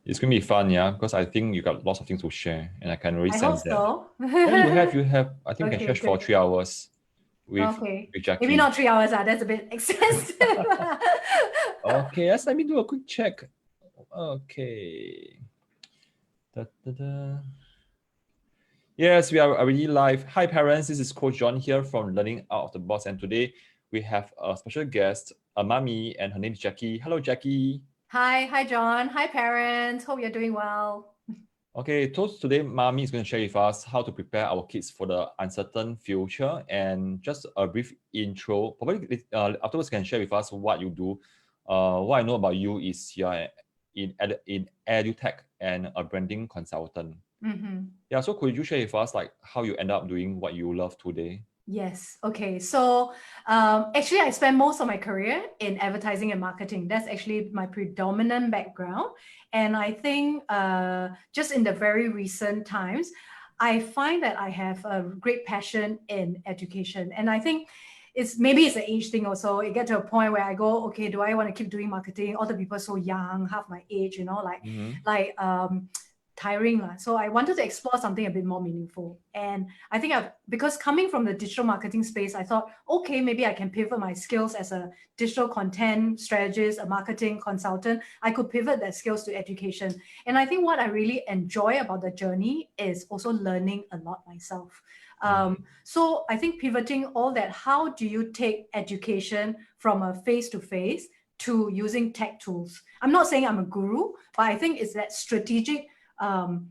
It's going to be fun, yeah, because I think you got lots of things to share, and I can really I hope sense that. so. Yeah, you have. I think we can Okay, share for good. 3 hours with Okay. with Maybe Jackie. not 3 hours, that's a bit extensive. Okay, yes, let me do a quick check. Okay. Da, da, da. Yes, we are already live. Hi, parents. This is Coach John here from Learning Out of the Box, and today we have a special guest, a mommy, and her name is Jackie. Hello, Jackie. Hi, John. Hi, parents. Hope you're doing well. Okay, so today mommy is going to share with us how to prepare our kids for the uncertain future, and just a brief intro. Probably afterwards can share with us what you do. What I know about you is you're in Edutech and a branding consultant. Mm-hmm. Yeah, so could you share with us like how you end up doing what you love today? Yes. Okay. So actually, I spent most of my career in advertising and marketing. That's actually my predominant background. And I think just in the very recent times, I find that I have a great passion in education. And I think it's an age thing also. It get to a point where I go, okay, do I want to keep doing marketing? All the people so young, half my age, Mm-hmm. like tiring. So I wanted to explore something a bit more meaningful. And I think because coming from the digital marketing space, I thought, okay, maybe I can pivot my skills as a digital content strategist, a marketing consultant. I could pivot that skills to education. And I think what I really enjoy about the journey is also learning a lot myself. So I think pivoting all that, how do you take education from a face-to-face to using tech tools? I'm not saying I'm a guru, but I think it's that strategic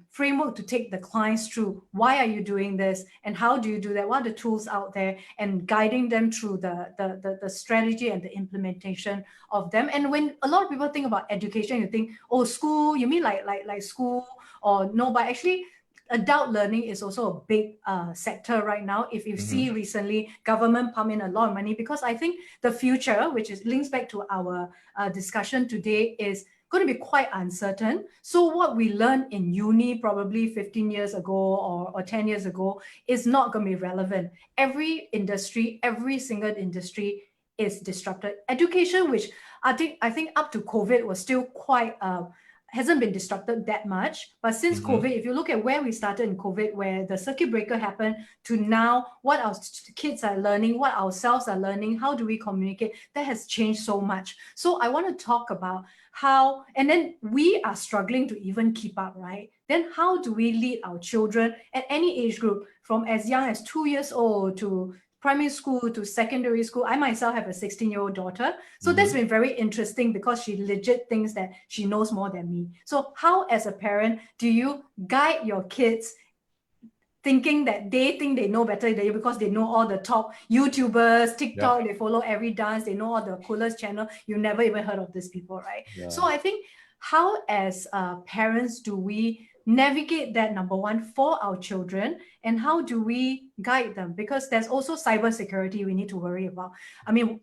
framework to take the clients through. Why are you doing this, and how do you do that? What are the tools out there, and guiding them through the strategy and the implementation of them. And when a lot of people think about education, you think, oh, school. You mean like school? Or no? But actually, adult learning is also a big sector right now. If you see Mm-hmm. recently, government pump in a lot of money, because I think the future, which is links back to our discussion today, is going to be quite uncertain. So what we learned in uni probably 15 years ago or 10 years ago is not going to be relevant. Every industry, every single industry is disrupted. Education, which I think up to COVID was still quite hasn't been disrupted that much. But since Mm-hmm. COVID, if you look at where we started in COVID, where the circuit breaker happened, to now, what our kids are learning, what ourselves are learning, how do we communicate, that has changed so much. So I want to talk about how, and then we are struggling to even keep up, right? Then how do we lead our children at any age group, from as young as 2 years old to primary school to secondary school? I myself have a 16-year-old daughter. So that's Mm-hmm. been very interesting, because she legit thinks that she knows more than me. So how, as a parent, do you guide your kids thinking that they think they know better than you because they know all the top YouTubers, Yeah. TikTok, they follow every dance, they know all the coolest channel. You never even heard of these people, right? Yeah. So I think, how as parents do we navigate that, number one, for our children, and how do we guide them? Because there's also cybersecurity we need to worry about. I mean,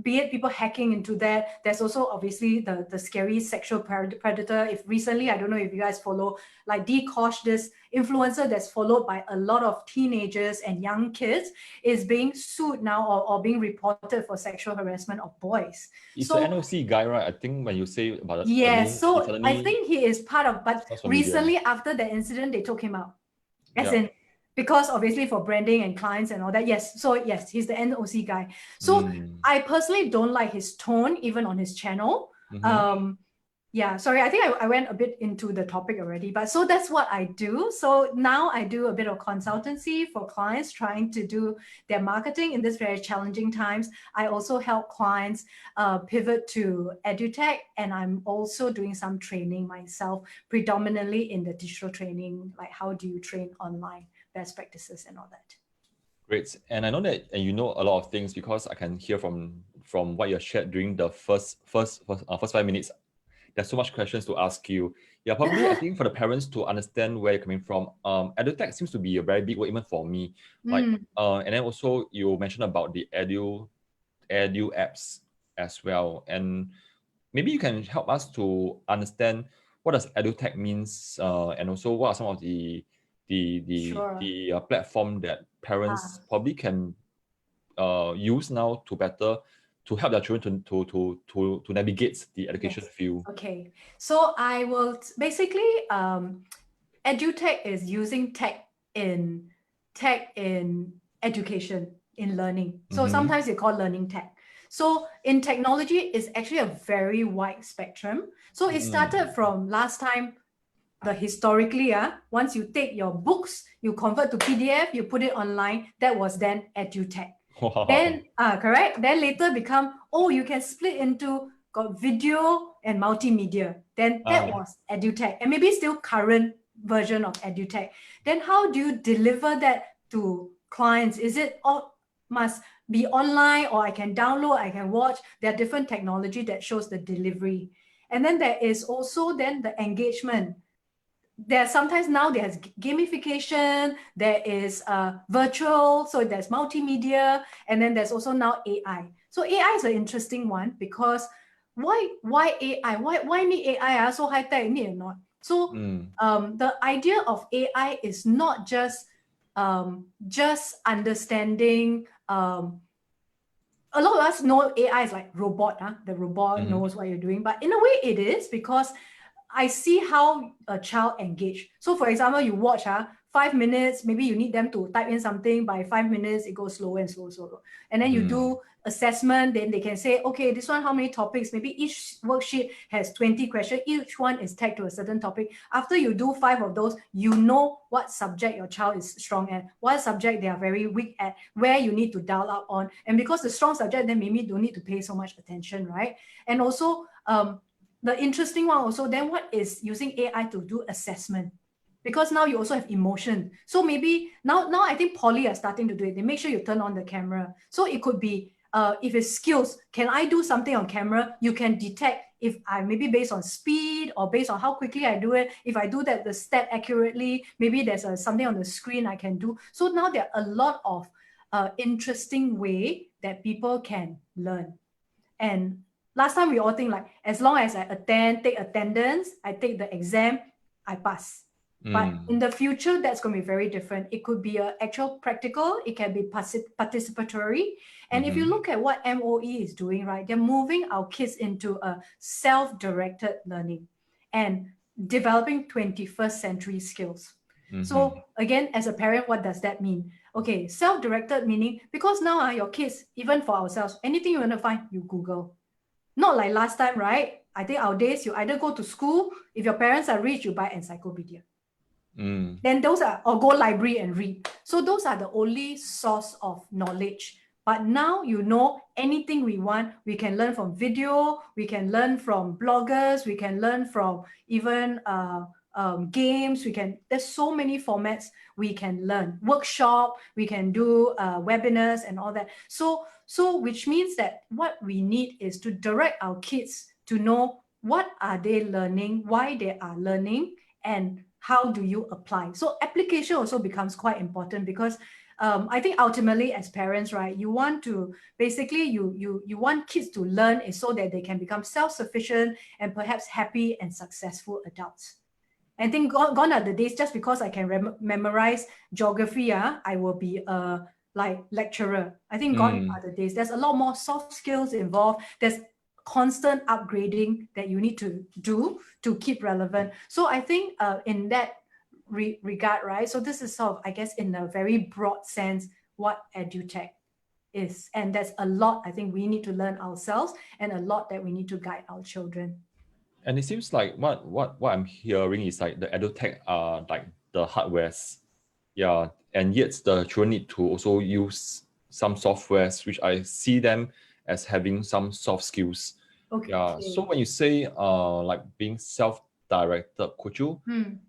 be it people hacking into that, there's also obviously the scary sexual predator. If recently, I don't know if you guys follow, like Dkosh, this influencer that's followed by a lot of teenagers and young kids, is being sued now, or being reported for sexual harassment of boys. It's the So NOC guy, right? I think when you say about the yes, name, it so I suddenly think he is part of, but sounds familiar. recently after the incident, they took him out. As Yeah. in, because obviously for branding and clients and all that. Yes, so yes, he's the NOC guy. So Mm. I personally don't like his tone, even on his channel. Mm-hmm. Yeah, sorry, I think I went a bit into the topic already, but so that's what I do. So now I do a bit of consultancy for clients trying to do their marketing in this very challenging times. I also help clients pivot to Edutech, and I'm also doing some training myself, predominantly in the digital training, like how do you train online, best practices and all that. Great. And I know that, and you know a lot of things because I can hear from what you shared during the first 5 minutes. There's so much questions to ask you. Yeah, probably I think for the parents to understand where you're coming from, edutech seems to be a very big word even for me. Like, Mm, and then also you mentioned about the edu apps as well, and maybe you can help us to understand what does edutech means, and also what are some of sure. the platform that parents Ah, probably can use now to better to help their children to navigate the education field? Okay, so I will basically Edutech is using tech in education, in learning. So sometimes they call learning tech. So in technology, it's actually a very wide spectrum. So it started from last time, the historically, once you take your books, you convert to PDF, you put it online, that was then Edutech. Wow. Then, correct? Then later become, oh, you can split into got video and multimedia. Then that was Edutech, and maybe still current version of Edutech. Then how do you deliver that to clients? Is it all must be online, or I can download, I can watch? There are different technology that shows the delivery. And then there is also then the engagement. There's sometimes now there's gamification, there is virtual, so there's multimedia, and then there's also now AI. So AI is an interesting one because why AI? Why need AI? So high tech, need or not? So the idea of AI is not just understanding. A lot of us know AI is like robot, the robot knows what you're doing, but in a way it is, because I see how a child engage. So for example, you watch 5 minutes, maybe you need them to type in something. By 5 minutes, it goes slower and slower. And then you do assessment, then they can say, okay, this one, how many topics? Maybe each worksheet has 20 questions. Each one is tagged to a certain topic. After you do 5 of those, you know what subject your child is strong at, what subject they are very weak at, where you need to dial up on. And because the strong subject, then maybe don't need to pay so much attention, right? And also, the interesting one also, then what is using AI to do assessment? Because now you also have emotion. So maybe now I think Poly are starting to do it. They make sure you turn on the camera. So it could be, if it's skills, can I do something on camera? You can detect if I maybe based on speed or based on how quickly I do it. If I do that, the step accurately, maybe there's something on the screen I can do. So now there are a lot of interesting way that people can learn. And last time we all think like, as long as I take attendance, I take the exam, I pass. But in the future, that's going to be very different. It could be an actual practical, it can be participatory. And if you look at what MOE is doing, right, they're moving our kids into a self-directed learning and developing 21st century skills. So again, as a parent, what does that mean? Okay, self-directed meaning, because now your kids, even for ourselves, anything you want to find, you Google. Not like last time, right? I think our days, you either go to school, if your parents are rich, you buy encyclopedia. Then those are, or go library and read. So those are the only source of knowledge. But now, you know, anything we want, we can learn from video, we can learn from bloggers, we can learn from even games, there's so many formats we can learn. Workshop, we can do webinars and all that. So which means that what we need is to direct our kids to know what are they learning, why they are learning, and how do you apply. So application also becomes quite important, because I think ultimately as parents, right, you want to basically, you want kids to learn is so that they can become self-sufficient and perhaps happy and successful adults. I think gone are the days just because I can memorize geography, I will be a like lecturer. I think gone are the days. There's a lot more soft skills involved. There's constant upgrading that you need to do to keep relevant. So I think in that regard, right? So this is sort of, I guess, in a very broad sense, what Edutech is. And there's a lot I think we need to learn ourselves, and a lot that we need to guide our children. And it seems like what I'm hearing is like the Edutech are like the hardwares, and yet the children need to also use some softwares, which I see them as having some soft skills. Okay. So when you say like being self-directed, could you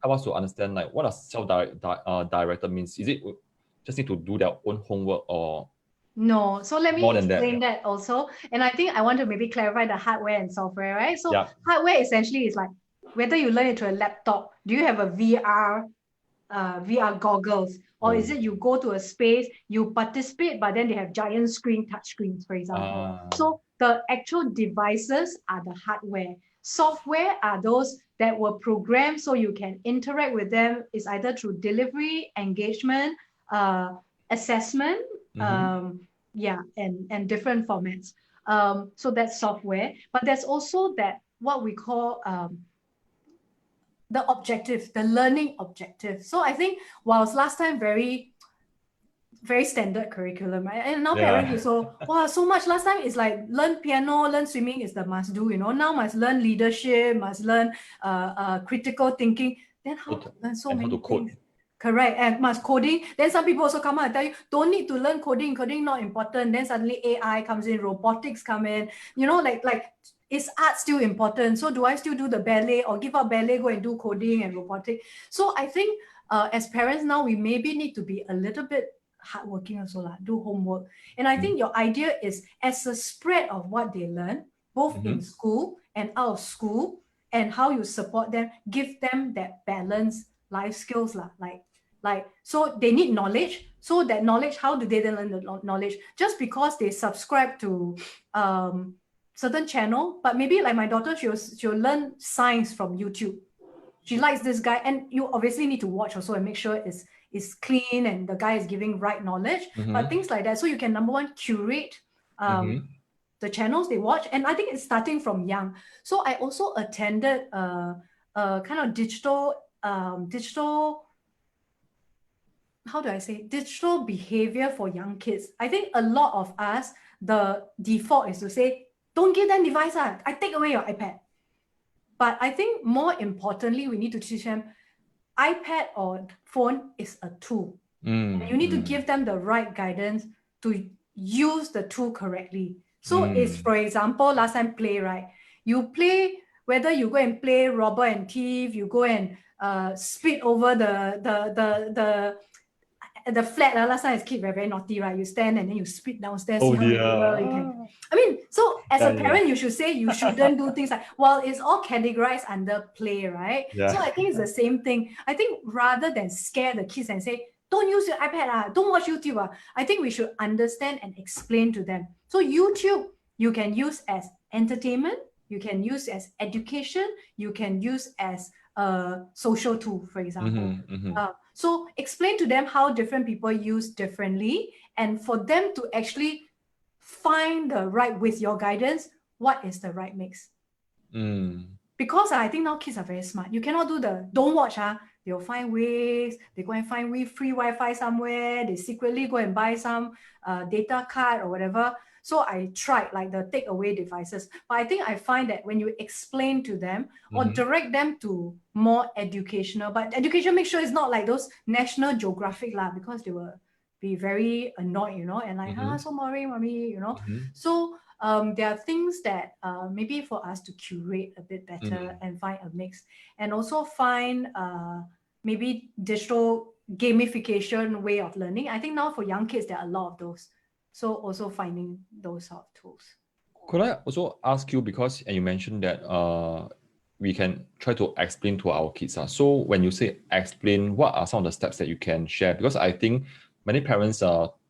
help us to understand like what does self-directed means? Is it just need to do their own homework, or no? So let me more than explain that? that also. And I think I want to maybe clarify the hardware and software, right? So hardware essentially is like whether you learn it to a laptop, do you have a VR goggles, or is it you go to a space, you participate, but then they have giant screen, touch screens, for example. So the actual devices are the hardware. Software are those that were programmed so you can interact with them. Is either through delivery, engagement, assessment, and different formats. So that's software, but there's also that what we call the objective, the learning objective. So I think whilst last time very standard curriculum, right? And now parents also, wow, so much. Last time is like learn piano, learn swimming is the must do, now must learn leadership, must learn critical thinking. Then how to learn so many things? Correct, and must coding. Then some people also come out and tell you, don't need to learn coding not important. Then suddenly AI comes in, robotics come in, like is art still important? So do I still do the ballet or give up ballet, go and do coding and robotics? So I think as parents now, we maybe need to be a little bit hardworking also, do homework. And I think your idea is as a spread of what they learn, both in school and out of school, and how you support them, give them that balanced life skills, like so they need knowledge. So that knowledge, how do they then learn the knowledge? Just because they subscribe to certain channel, but maybe like my daughter, she'll learn science from YouTube. She likes this guy, and you obviously need to watch also and make sure it's clean and the guy is giving right knowledge, but things like that. So you can, number one, curate the channels they watch. And I think it's starting from young. So I also attended a kind of digital, how do I say, digital behavior for young kids. I think a lot of us, the default is to say, don't give them device, I take away your iPad. But I think more importantly, we need to teach them iPad or phone is a tool. You need to give them the right guidance to use the tool correctly. So it's, for example, last time play, right? You play, whether you go and play robber and thief, you go and spit over the flat. Last time as kid, very naughty, right? You stand and then you spit downstairs. Oh see how dear. well you can. I mean, so as a parent, you should say you shouldn't do things like, well, it's all categorized under play, right? So I think it's the same thing. I think rather than scare the kids and say, don't use your iPad, don't watch YouTube, I think we should understand and explain to them. So YouTube, you can use as entertainment, you can use as education, you can use as a social tool, for example. So explain to them how different people use differently, and for them to actually find the right, with your guidance, what is the right mix. Because I think now kids are very smart. You cannot do the don't watch, they'll find ways, they go and find free Wi-Fi somewhere, they secretly go and buy some data card or whatever. So I tried like the takeaway devices, but I think I find that when you explain to them or direct them to more educational, but education, make sure it's not like those National Geographic because they will be very annoyed, and like, so boring, mommy, So there are things that maybe for us to curate a bit better and find a mix, and also find maybe digital gamification way of learning. I think now for young kids, there are a lot of those. So also finding those sort of tools. Could I also ask you, because you mentioned that we can try to explain to our kids. So when you say explain, what are some of the steps that you can share? Because I think many parents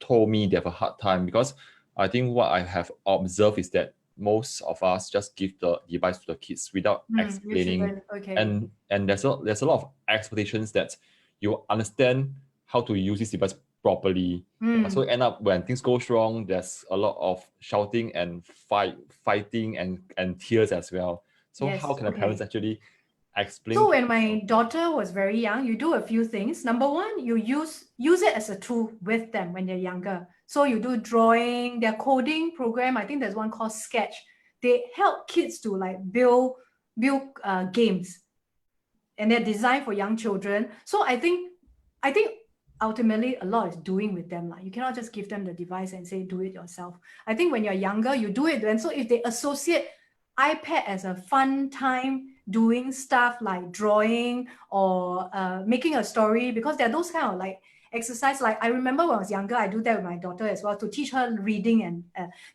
told me they have a hard time, because I think what I have observed is that most of us just give the device to the kids without explaining. And there's a lot of expectations that you understand how to use this device properly. So end up when things go wrong, there's a lot of shouting and fighting and tears as well. So how can the parents actually explain? So when my daughter was very young, you do a few things. Number one, you use it as a tool with them when they're younger. So you do drawing, their coding program. I think there's one called Sketch. They help kids to like build games, and they're designed for young children. So I think ultimately a lot is doing with them. You cannot just give them the device and say, do it yourself. I think when you're younger, you do it. And so if they associate iPad as a fun time doing stuff like drawing or making a story, because there are those kind of like exercise. Like I remember when I was younger, I do that with my daughter as well to teach her reading. And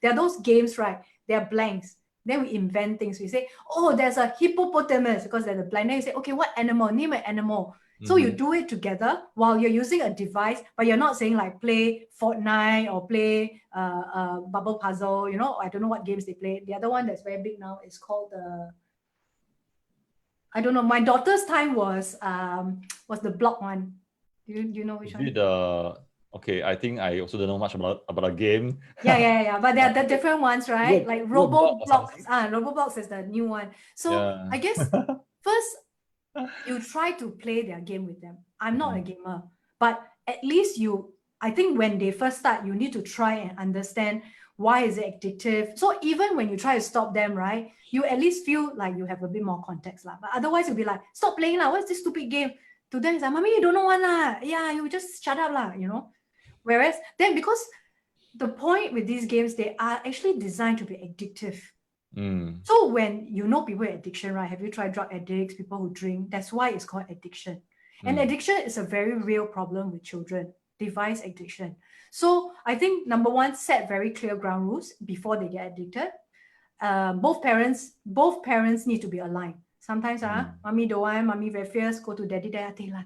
there are those games, right? They are blanks. Then we invent things. We say, oh, there's a hippopotamus, because there's a blank. Then you say, okay, what animal? Name an animal. So you do it together while you're using a device, but you're not saying like play Fortnite or play Bubble Puzzle. I don't know what games they play. The other one that's very big now is called I don't know. My daughter's time was the block one. Do you know which one? The Okay, I think I also don't know much about a game. Yeah. But they're the different ones, right? Like Roblox or Roblox. something. Roblox is the new one. So Yeah. I guess first you try to play their game with them. I'm not a gamer, but at least I think when they first start, you need to try and understand why is it addictive. So even when you try to stop them, right, you at least feel like you have a bit more context. But otherwise you'll be like, stop playing lah. What's this stupid game? To them, it's like, mommy, you don't know one lah. Yeah, you just shut up lah, Whereas then because the point with these games, they are actually designed to be addictive. So when people with addiction, right? Have you tried drug addicts, people who drink? That's why it's called addiction. And addiction is a very real problem with children, device addiction. So I think number one, set very clear ground rules before they get addicted. Both parents need to be aligned. Sometimes, mommy don't want, mommy very fierce, go to daddy there, take lah.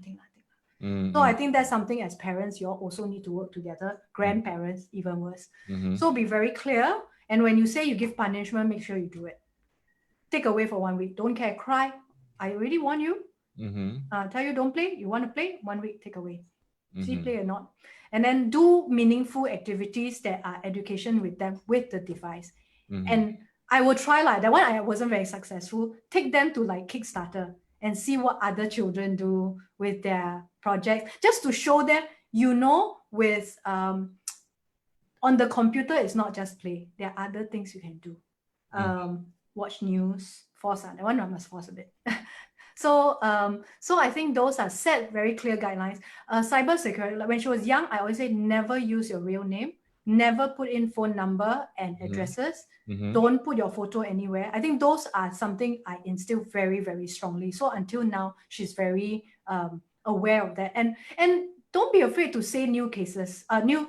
So I think that's something as parents, you all also need to work together. Grandparents, even worse. So be very clear. And when you say you give punishment, make sure you do it. Take away for 1 week. Don't care, cry. I already warn you. Tell you don't play. You want to play? 1 week, take away. See, play or not. And then do meaningful activities that are education with them, with the device. And I will try that one. I wasn't very successful. Take them to Kickstarter and see what other children do with their projects, just to show them, with on the computer, it's not just play. There are other things you can do. Watch news, force that one I must force a bit. So I think those are set very clear guidelines. Cyber security, when she was young, I always say never use your real name, never put in phone number and addresses. Don't put your photo anywhere. I think those are something I instill very, very strongly. So until now, she's very aware of that. And don't be afraid to say new cases, the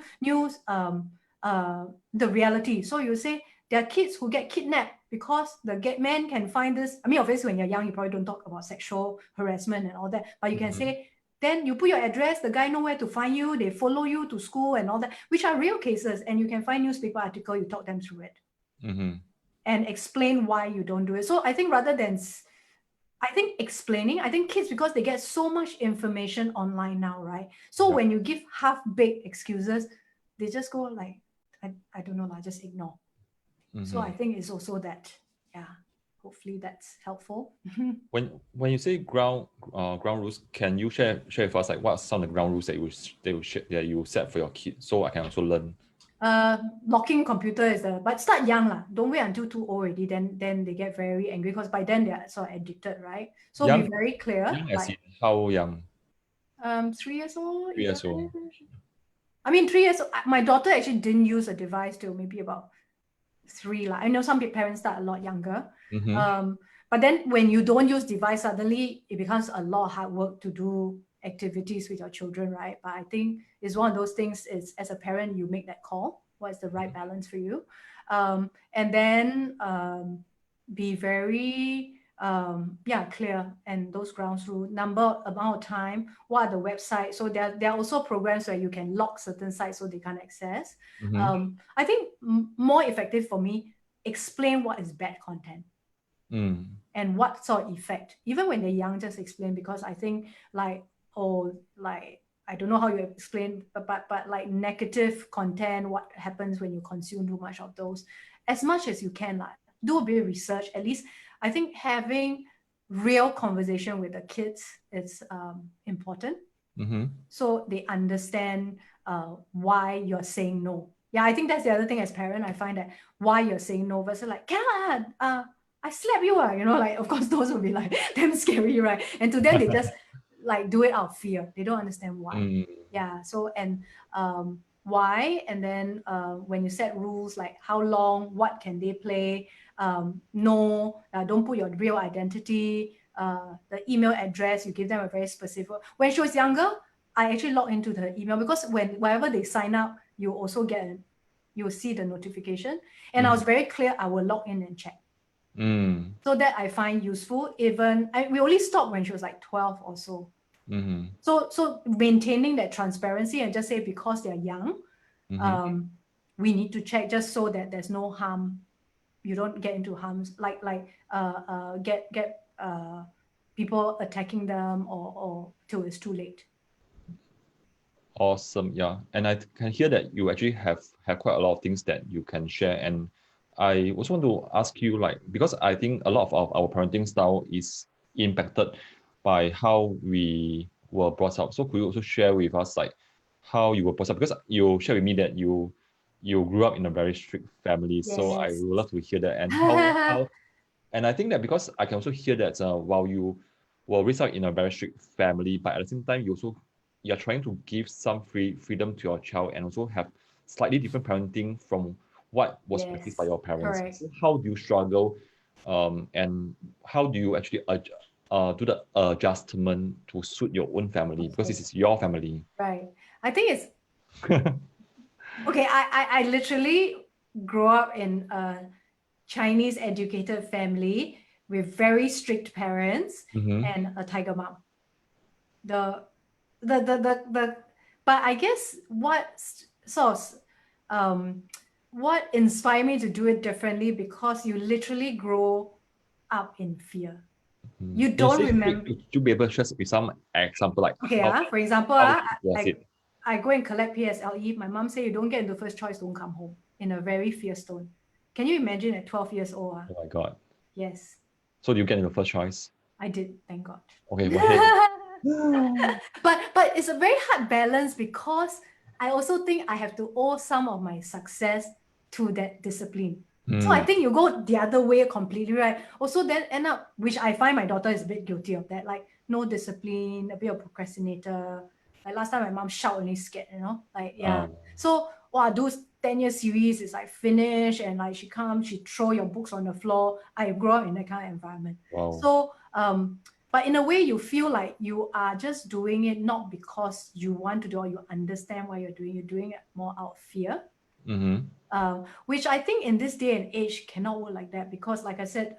reality. So you say there are kids who get kidnapped because the man can find this. I mean, obviously when you're young, you probably don't talk about sexual harassment and all that, but you can say, then you put your address, the guy know where to find you, they follow you to school and all that, which are real cases. And you can find newspaper article, you talk them through it and explain why you don't do it. So I think rather than, explaining, I think kids, because they get so much information online now, right? So when you give half-baked excuses, they just go like, I don't know, just ignore. So I think it's also that, hopefully that's helpful. When you say ground rules, can you share with us what are some of the ground rules that you set for your kids, so I can also learn? Locking computer is but start young lah. Don't wait until too old already. Then they get very angry because by then they are sort of addicted, right? So young, be very clear. Young as in how young? 3 years old. 3 years old. I mean, 3 years old. My daughter actually didn't use a device till maybe about 3 lah. I know some parents start a lot younger. But then when you don't use device, suddenly it becomes a lot of hard work to do activities with your children, right? But I think it's one of those things is, as a parent, you make that call. What is the right balance for you? And then be very clear, and those grounds rule, amount of time, what are the websites. So there are also programs where you can lock certain sites so they can't access. I think more effective for me, explain what is bad content. And what sort of effect, even when they're young, just explain, because I think I don't know how you explain, but like negative content, what happens when you consume too much of those, as much as you can, do a bit of research. At least I think having real conversation with the kids is important. So they understand why you're saying no. Yeah, I think that's the other thing as parent. I find that why you're saying no versus like, I slap you, of course those will be like damn scary, right? And to them they just do it out of fear. They don't understand why. Yeah. So and why, and then when you set rules like how long, what can they play, don't put your real identity, the email address, you give them a very specific. When she was younger, I actually logged into the email, because whenever they sign up, you also you'll see the notification, and I was very clear, I will log in and check. So that I find useful. Even we only stopped when she was like 12 or so. So maintaining that transparency, and just say because they're young, we need to check, just so that there's no harm. You don't get into harms get people attacking them or till it's too late. Awesome. Yeah. And I can hear that you actually have quite a lot of things that you can share. And I also want to ask you, like, because I think a lot of our parenting style is impacted by how we were brought up. So could you also share with us like how you were brought up? Because you shared with me that you grew up in a very strict family. So I Yes. would love to hear that. And how and I think that because I can also hear that while you were raised up in a very strict family, but at the same time you're trying to give some freedom to your child and also have slightly different parenting from what was practiced by Yes. your parents. Correct. So how do you struggle, and how do you actually do the adjustment to suit your own family because this Okay. is your family? Right. I think it's okay. I literally grew up in a Chinese educated family with very strict parents Mm-hmm. and a tiger mom. The the but I guess um what inspired me to do it differently because you literally grow up in fear. You When you don't say strict, remember. could you be able to share with some example like Okay, for example, how strict was I it? I go and collect PSLE. My mom say you don't get into first choice, don't come home in a very fierce tone. Can you imagine at 12 years old? Oh my God. Yes, So do you get in the first choice? I did, thank God. Okay, why? But it's a very hard balance because I also think I have to owe some of my success to that discipline. So I think you go the other way completely, right? Also then end up, which I find my daughter is a bit guilty of that, like no discipline, a bit of procrastinator. Like last time my mom shout only scared, like yeah. So wow, those 10-year series is like finished and like she comes, she throw your books on the floor. I grew up in that kind of environment. Wow. So but in a way you feel like you are just doing it not because you want to do or you understand why you're doing it more out of fear. Which I think in this day and age cannot work like that because like I said,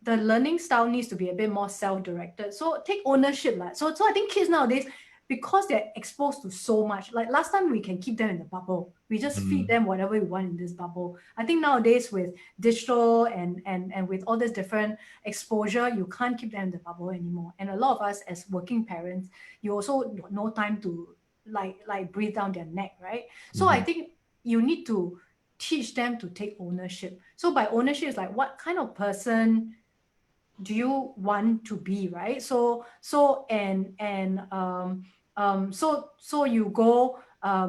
the learning style needs to be a bit more self-directed. So take ownership. So I think kids nowadays, because they're exposed to so much, like last time we can keep them in the bubble. We just feed them whatever we want in this bubble. I think nowadays with digital and with all this different exposure, you can't keep them in the bubble anymore. And a lot of us as working parents, you also no time to like breathe down their neck, right? So I think you need to teach them to take ownership. So by ownership is like what kind of person do you want to be, right? So you go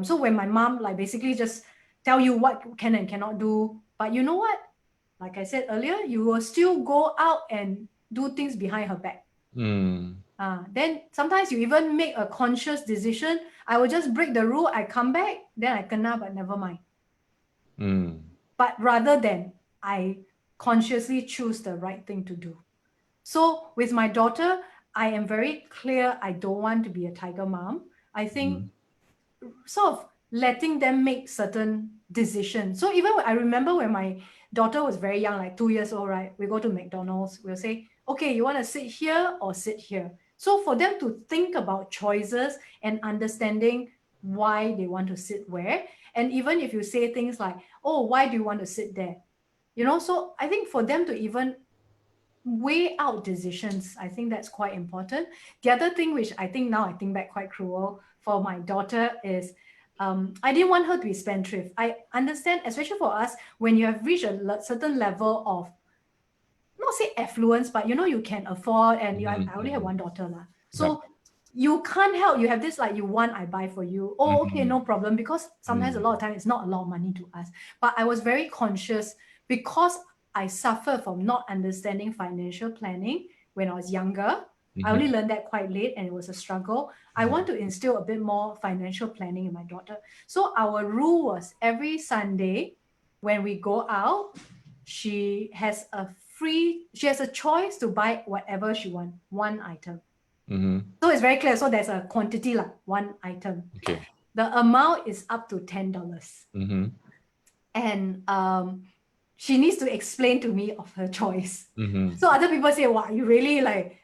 so when my mom like basically just tell you what can and cannot do, but you know what, like I said earlier, you will still go out and do things behind her back. Then sometimes you even make a conscious decision. I will just break the rule, I come back, then I kena, but never mind. But rather than I consciously choose the right thing to do. So with my daughter, I am very clear I don't want to be a tiger mom. I think sort of letting them make certain decisions. So even I remember when my daughter was very young, like 2 years old, right? We go to McDonald's, we'll say, okay, you want to sit here or sit here? So for them to think about choices and understanding why they want to sit where. And even if you say things like, oh, why do you want to sit there? So I think for them to even weigh out decisions, I think that's quite important. The other thing, which I think now I think back quite cruel for my daughter is, I didn't want her to be spendthrift. I understand, especially for us, when you have reached a certain level of, not say affluence, but you can afford, and I only have one daughter. So you can't help, you have this like, you want, I buy for you. Oh, okay, no problem. Because sometimes a lot of time it's not a lot of money to us. But I was very conscious because I suffer from not understanding financial planning when I was younger. I only learned that quite late and it was a struggle. I want to instill a bit more financial planning in my daughter. So our rule was every Sunday when we go out, she has a choice to buy whatever she wants, one item. So it's very clear. So there's a quantity, like one item. Okay. The amount is up to $10. And she needs to explain to me of her choice. So other people say, wow, you really like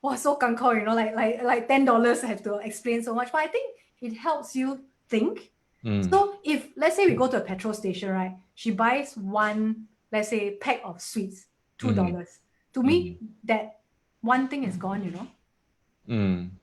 wow, so kankao, like $10 have to explain so much. But I think it helps you think. So if let's say we go to a petrol station, right? She buys one, let's say, pack of sweets, $2. To me, that one thing is gone.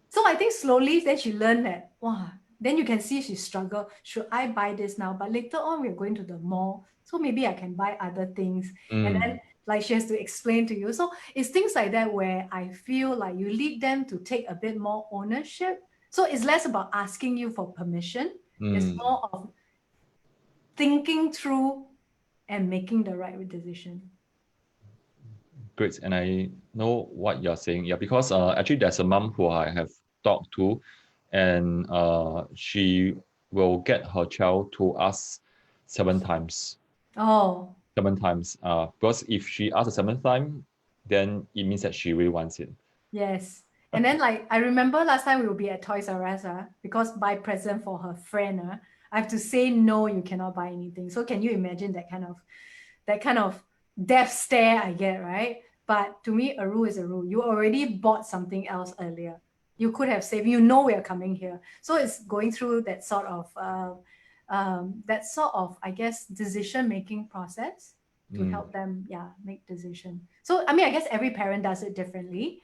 So I think slowly then she learned that, wow, then you can see she struggle. Should I buy this now? But later on, we're going to the mall, so maybe I can buy other things. And then like she has to explain to you. So it's things like that where I feel like you lead them to take a bit more ownership. So it's less about asking you for permission. It's more of thinking through and making the right decision. Great, and I know what you're saying. Yeah, because actually there's a mom who I have talked to, and she will get her child to ask 7 times. Oh, 7 times. Because if she asks the 7th time, then it means that she really wants it. yes. And then like I remember last time we will be at Toys R Us, because buy present for her friend, I have to say no, you cannot buy anything. So can you imagine that kind of death stare I get, right? But to me, a rule is a rule. You already bought something else earlier. You could have saved. You know we are coming here, so it's going through that sort of I guess decision making process to help them, make decision. So I mean, I guess every parent does it differently.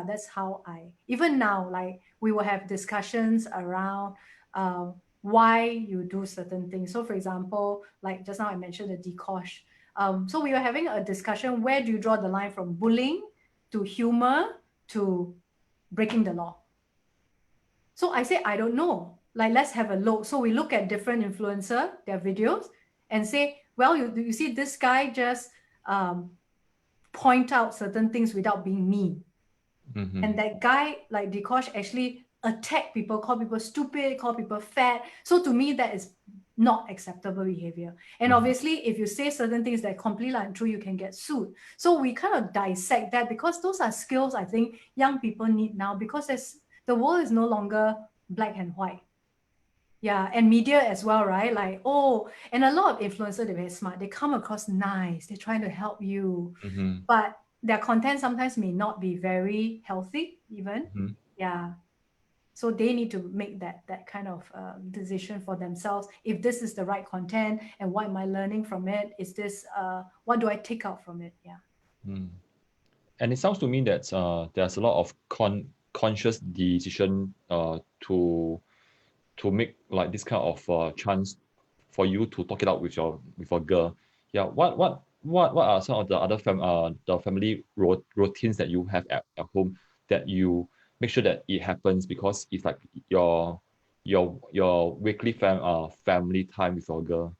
That's how I even now, like we will have discussions around why you do certain things. So for example, like just now I mentioned the decosh. So we were having a discussion, where do you draw the line from bullying to humor to breaking the law? So I say, I don't know. Like, let's have a look. So we look at different influencer, their videos, and say, well, you see this guy just point out certain things without being mean. And that guy, like Dekosh, actually attack people, call people stupid, call people fat. So to me, that is not acceptable behavior. And obviously, if you say certain things that are completely untrue, you can get sued. So we kind of dissect that, because those are skills I think young people need now, because the world is no longer black and white. Yeah, and media as well, right? Like, and a lot of influencers, they're very smart. They come across nice. They're trying to help you. But their content sometimes may not be very healthy even. Yeah. So they need to make that kind of decision for themselves. If this is the right content, and what am I learning from it? Is this, what do I take out from it? Yeah. And it sounds to me that there's a lot of conscious decision to make like this kind of chance for you to talk it out with your girl. Yeah. What are some of the other the family routines that you have at home that you make sure that it happens, because it's like your weekly family time with your girl?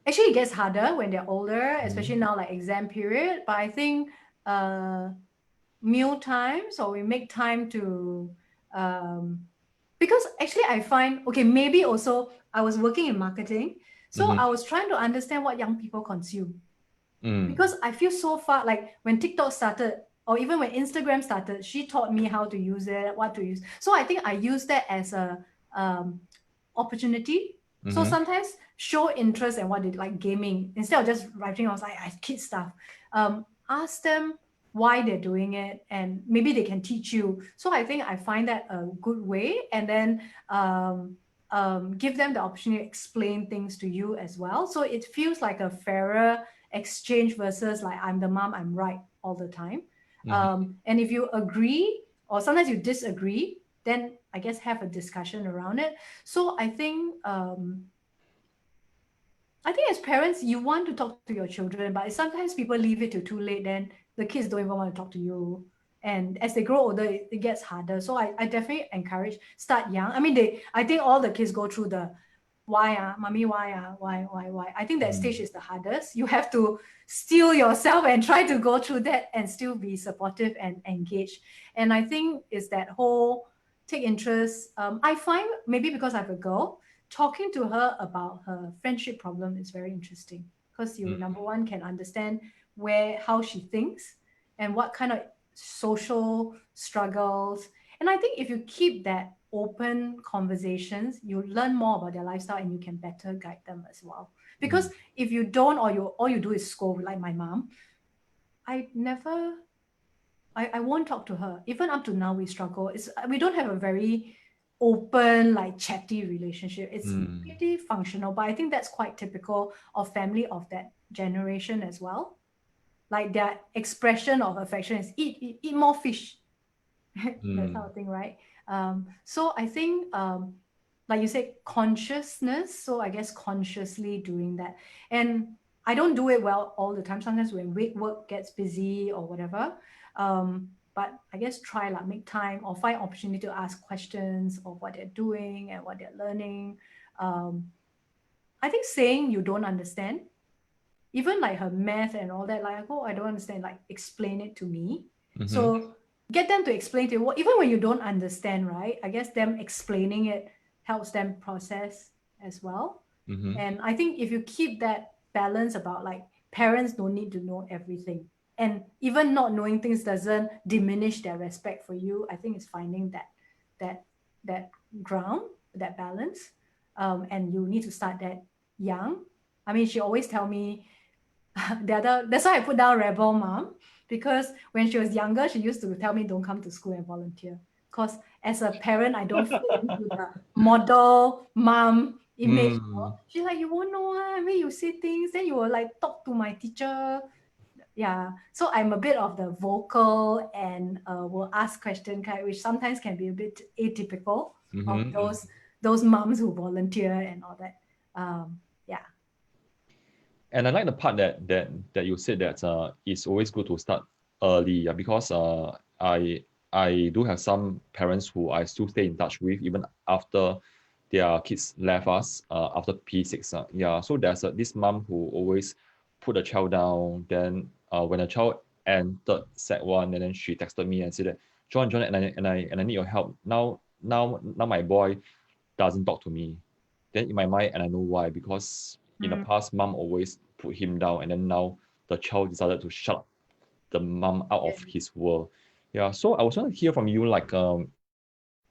Actually, it gets harder when they're older, especially now, like exam period. But I think meal times, or we make time to because actually I find, okay, maybe also I was working in marketing, so I was trying to understand what young people consume. Because I feel so far, like when TikTok started, or even when Instagram started, she taught me how to use it, what to use. So I think I use that as a opportunity. So sometimes show interest in what they like, gaming, instead of just writing off like kid stuff. Ask them why they're doing it, and maybe they can teach you. So I think I find that a good way, and then give them the opportunity to explain things to you as well. So it feels like a fairer exchange versus like I'm the mom, I'm right all the time. And if you agree, or sometimes you disagree, then I guess have a discussion around it. So I think as parents, you want to talk to your children, but sometimes people leave it till too late, then the kids don't even want to talk to you. And as they grow older, it gets harder. So I definitely encourage, start young. I mean, I think all the kids go through the why, mommy, why. I think that stage is the hardest. You have to steel yourself and try to go through that and still be supportive and engaged. And I think it's that whole take interest. I find, maybe because I have a girl, talking to her about her friendship problem is very interesting, because you, number one, can understand how she thinks and what kind of social struggles. And I think if you keep that open conversations, you learn more about their lifestyle, and you can better guide them as well. Because if you don't, or all you do is scold, like my mom, I won't talk to her. Even up to now, we struggle. We don't have a very open, like chatty relationship. It's pretty functional, but I think that's quite typical of family of that generation as well. Like their expression of affection is eat more fish. That kind of thing, right? So I think, like you said, consciousness. So I guess consciously doing that. And I don't do it well all the time. Sometimes when work gets busy or whatever. But I guess try like make time or find opportunity to ask questions of what they're doing and what they're learning. I think saying you don't understand, even like her math and all that, like, oh, I don't understand, like explain it to me. So get them to explain to you, even when you don't understand, right? I guess them explaining it helps them process as well. And I think if you keep that balance about like parents don't need to know everything. And even not knowing things doesn't diminish their respect for you. I think it's finding that that ground, that balance. And you need to start that young. I mean, she always tell me that's why I put down rebel mom, because when she was younger, she used to tell me don't come to school and volunteer. Because as a parent, I don't fit into the model mom image. You know? She's like, you won't know. I mean, you see things, then you will like talk to my teacher. Yeah. So I'm a bit of the vocal and will ask question kind, which sometimes can be a bit atypical of those moms who volunteer and all that. Yeah. And I like the part that you said that it's always good to start early, because I do have some parents who I still stay in touch with even after their kids left us after P6. Yeah, so there's this mom who always put the child down. Then when the child entered Sec 1, and then she texted me and said that John, and I need your help now. Now my boy doesn't talk to me. Then in my mind, and I know why, because in the past, mom always put him down, and then now the child decided to shut the mom out of his world. Yeah, so I was want to hear from you, like, what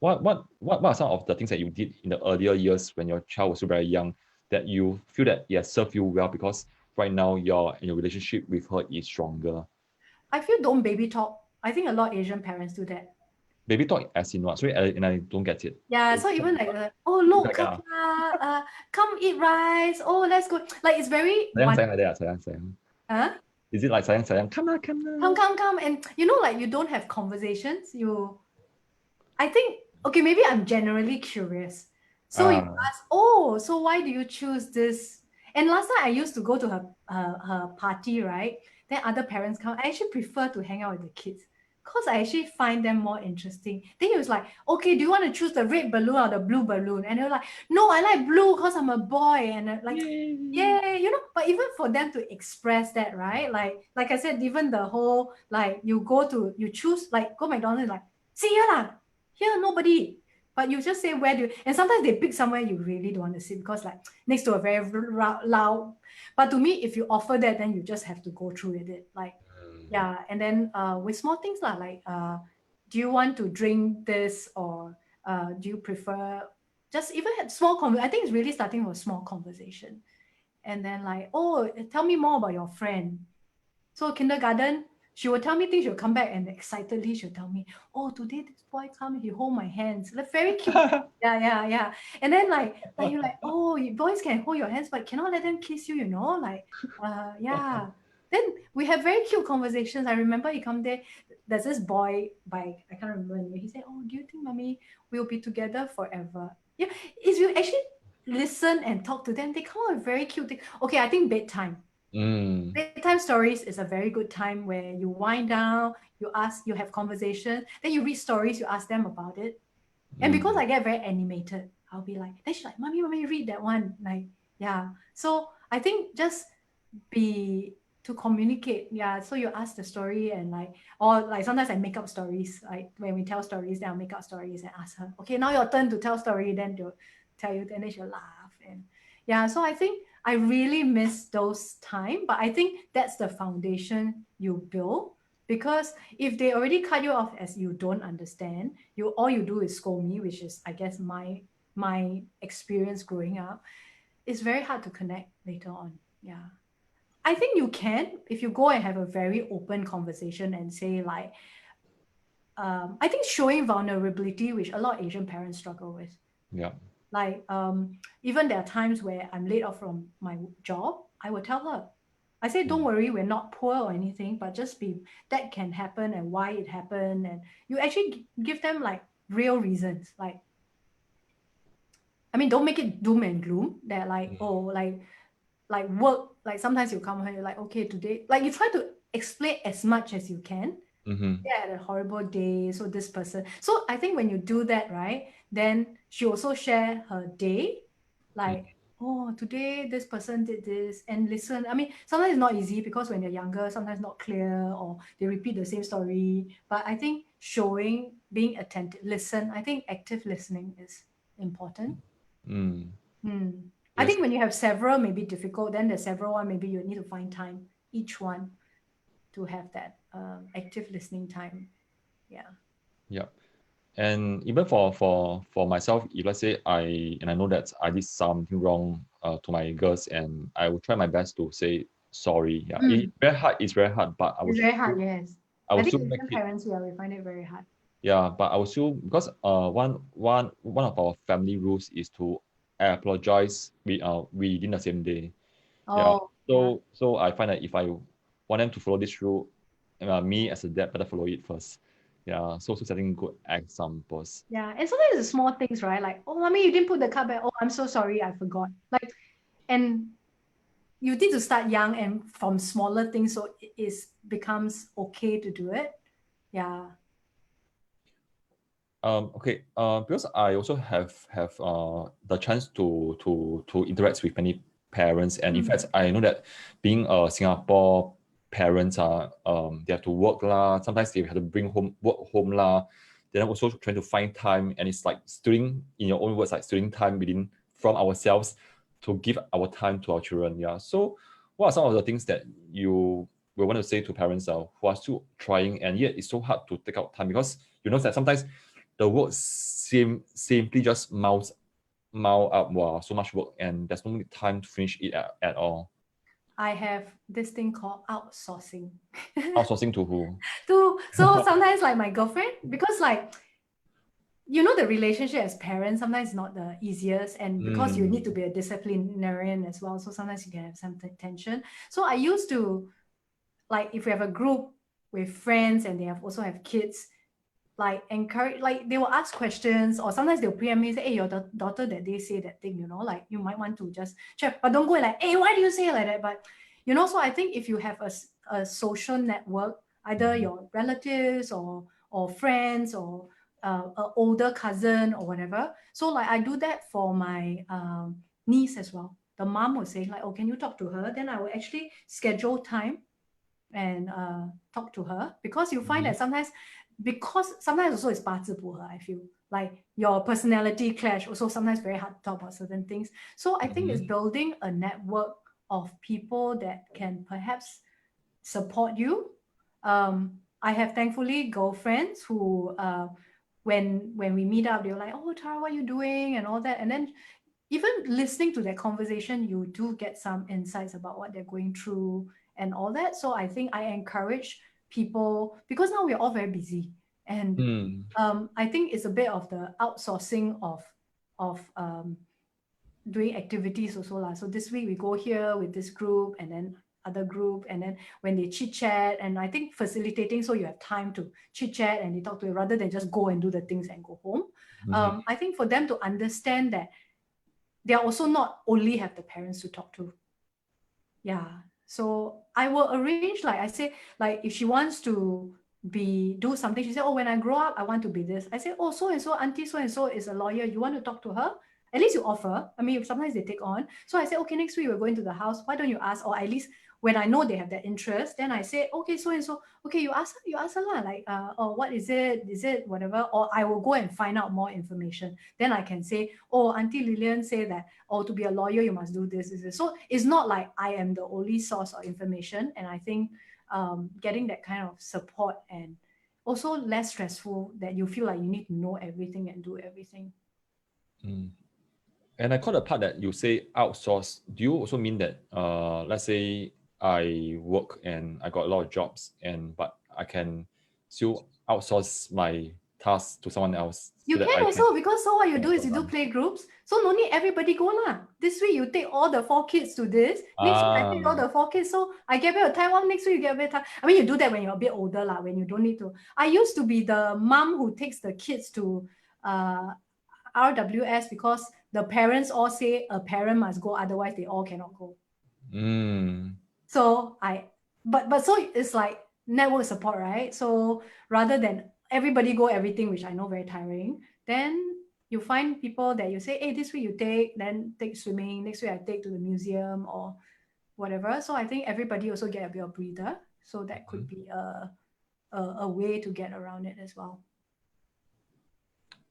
are some of the things that you did in the earlier years when your child was still very young that you feel that it has served you well, because right now your relationship with her is stronger? I feel don't baby talk. I think a lot of Asian parents do that. Baby talk as in what? Sorry, and I don't get it. Yeah, so even like, oh look, Like, come lah, come eat rice. Oh, let's go. Like it's very sayang sayang like that, sayang sayang. huh? Is it like sayang sayang? Come on, come on. Come, and you know, like you don't have conversations. I think, okay, maybe I'm generally curious. So you ask, oh, so why do you choose this? And last time I used to go to her party, right? Then other parents come. I actually prefer to hang out with the kids because I actually find them more interesting. Then he was like, okay, do you want to choose the red balloon or the blue balloon? And they were like, no, I like blue because I'm a boy. And like, yeah, you know, but even for them to express that, right? Like I said, even the whole, like you choose, like go McDonald's, like, see here lah, here nobody. But you just say where do you, and sometimes they pick somewhere you really don't want to sit because like next to a very loud. But to me, if you offer that, then you just have to go through with it. Like, yeah. And then with small things like do you want to drink this, or do you prefer, just even had small I think it's really starting with a small conversation. And then like, oh, tell me more about your friend. So kindergarten, she will tell me things, she'll come back and excitedly she'll tell me, oh, today this boy come, he hold my hands. Like very cute. Yeah. And then like you're like, oh, boys can hold your hands, but cannot let them kiss you, you know? Like, yeah. Then we have very cute conversations. I remember he come there, there's this boy by, I can't remember anyway. He said, oh, do you think, mommy, we'll be together forever? Yeah, if you actually listen and talk to them, they come up with very cute things. Okay, I think bedtime. Bedtime stories is a very good time where you wind down, you have conversation, then you read stories, you ask them about it. And because I get very animated, I'll be like, then she's like, mommy, read that one. Like, yeah. So I think just to communicate. Yeah. So you ask the story and like, or like sometimes I make up stories. Like when we tell stories, then I'll make up stories and ask her, okay, now your turn to tell story. Then they'll tell you, and then she'll laugh. And yeah, so I think I really miss those time, but I think that's the foundation you build. Because if they already cut you off as you don't understand, all you do is scold me, which is I guess my experience growing up. It's very hard to connect later on. Yeah. I think you can if you go and have a very open conversation and say like, I think showing vulnerability, which a lot of Asian parents struggle with. Yeah. Like even there are times where I'm laid off from my job, I will tell her. I say, don't worry, we're not poor or anything, but just that can happen and why it happened. And you actually give them like real reasons. Like, I mean, don't make it doom and gloom. That like, oh, like work. Like sometimes you come home, you're like, okay, today, like you try to explain as much as you can. Mm-hmm. Yeah, I had a horrible day. So this person. So I think when you do that, right, then she also share her day, like, oh, today this person did this, and listen. I mean, sometimes it's not easy because when they're younger, sometimes not clear or they repeat the same story. But I think showing, being attentive, listen. I think active listening is important. Mm. I Yes. think when you have several, maybe difficult. Then the several one, maybe you need to find time each one to have that active listening time. Yeah. Yeah. And even for myself, if let's say I know that I did something wrong to my girls, and I will try my best to say sorry. Yeah, it's very hard. It's very hard, but It's very hard, yes. I I will think still make Asian it. parents, yeah, we find it very hard. Yeah, but I will still, because one of our family rules is to apologize within the same day. Yeah. Oh, yeah. So I find that if I want them to follow this rule, me as a dad better follow it first. Yeah. So setting good examples. Yeah. And sometimes it's small things, right? Like, oh, mommy, you didn't put the cup back. Oh, I'm so sorry, I forgot. Like, and you need to start young and from smaller things so it becomes okay to do it. Yeah. Okay. Because I also have the chance to interact with many parents, and in fact, I know that being a Singapore parents are they have to work lah. Sometimes they have to bring work home lah. Then also trying to find time, and it's like stealing, in your own words, like stealing time within from ourselves to give our time to our children. Yeah. So, what are some of the things that you will want to say to parents who are still trying, and yet it's so hard to take out time, because you know that sometimes the work simply just mount up, wow, so much work, and there's no time to finish it at all. I have this thing called outsourcing. Outsourcing to who? So sometimes like my girlfriend, because like you know the relationship as parents sometimes is not the easiest, and because you need to be a disciplinarian as well, so sometimes you can have some tension. So I used to, like, if we have a group with friends and they also have kids, like encourage, like they will ask questions, or sometimes they'll PM me, say, hey, your daughter that they say that thing, like you might want to just check, but don't go like, hey, why do you say it like that? But so I think if you have a social network, either your relatives or friends, or an older cousin or whatever. So like I do that for my niece as well. The mom will say like, oh, can you talk to her? Then I will actually schedule time and talk to her, because you find that sometimes also it's 八字不合, I feel like your personality clash, also sometimes very hard to talk about certain things. So I think it's building a network of people that can perhaps support you. I have thankfully girlfriends who when we meet up, they're like, oh Tara, what are you doing, and all that. And then even listening to that conversation, you do get some insights about what they're going through and all that. So I think I encourage people, because now we're all very busy, and I think it's a bit of the outsourcing of doing activities also lah. So this week we go here with this group, and then other group, and then when they chit chat, and I think facilitating so you have time to chit chat and they talk to you rather than just go and do the things and go home. I think for them to understand that they are also not only have the parents to talk to. Yeah. So I will arrange, like I say, like if she wants to do something, she said, oh, when I grow up, I want to be this. I say, oh, so and so, auntie so and so is a lawyer. You want to talk to her? At least you offer. I mean, sometimes they take on. So I say, okay, next week we're going to the house. Why don't you ask? Or at least when I know they have that interest, then I say, okay, so and so, okay, you ask her lah, like, oh, what is it? Is it whatever? Or I will go and find out more information. Then I can say, oh, Auntie Lillian say that, oh, to be a lawyer, you must do this. So it's not like I am the only source of information. And I think getting that kind of support, and also less stressful that you feel like you need to know everything and do everything. And I caught the part that you say outsource. Do you also mean that, let's say I work and I got a lot of jobs, but I can still outsource my task to someone else. You so that can I also, because so what you get do is you do done. play groups. So no need everybody go lah. This week you take all the 4 kids to this. Next week I take all the 4 kids. So I get a bit of time off. Next week you get a bit of time. I mean, you do that when you're a bit older lah, when you don't need to. I used to be the mom who takes the kids to RWS because the parents all say a parent must go, otherwise they all cannot go. So but so it's like network support, right? So rather than everybody go everything, which I know very tiring, then you find people that you say, hey, this week you then take swimming, next week I take to the museum or whatever. So I think everybody also get a bit of breather. So that could be a way to get around it as well.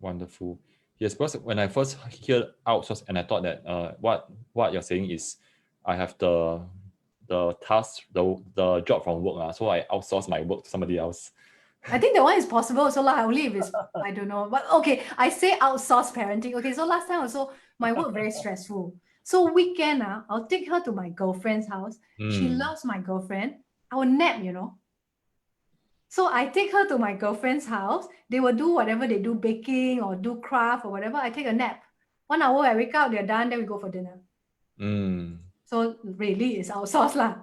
Wonderful. Yes, because when I first hear outsource, and I thought that what you're saying is I have the task, the job from work, so I outsource my work to somebody else. I think that one is possible also lah, only if it's, I don't know. But okay, I say outsource parenting. Okay, so last time also, my work very stressful. So weekend, I'll take her to my girlfriend's house. She loves my girlfriend. I will nap, So I take her to my girlfriend's house. They will do whatever they do, baking or do craft or whatever. I take a nap. 1 hour, I wake up, they're done, then we go for dinner. So really, it's outsourced lah.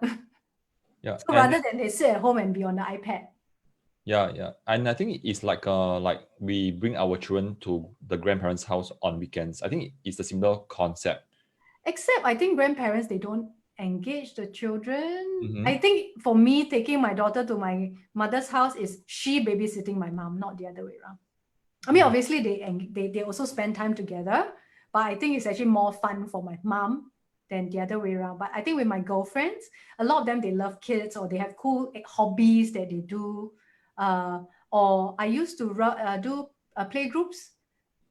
Yeah. So rather than they sit at home and be on the iPad. Yeah. And I think it's like we bring our children to the grandparents' house on weekends. I think it's a similar concept. Except I think grandparents, they don't engage the children. I think for me, taking my daughter to my mother's house is she babysitting my mom, not the other way around. I mean, obviously they also spend time together, but I think it's actually more fun for my mom than the other way around. But I think with my girlfriends, a lot of them, they love kids or they have cool hobbies that they do. Or I used to do play groups.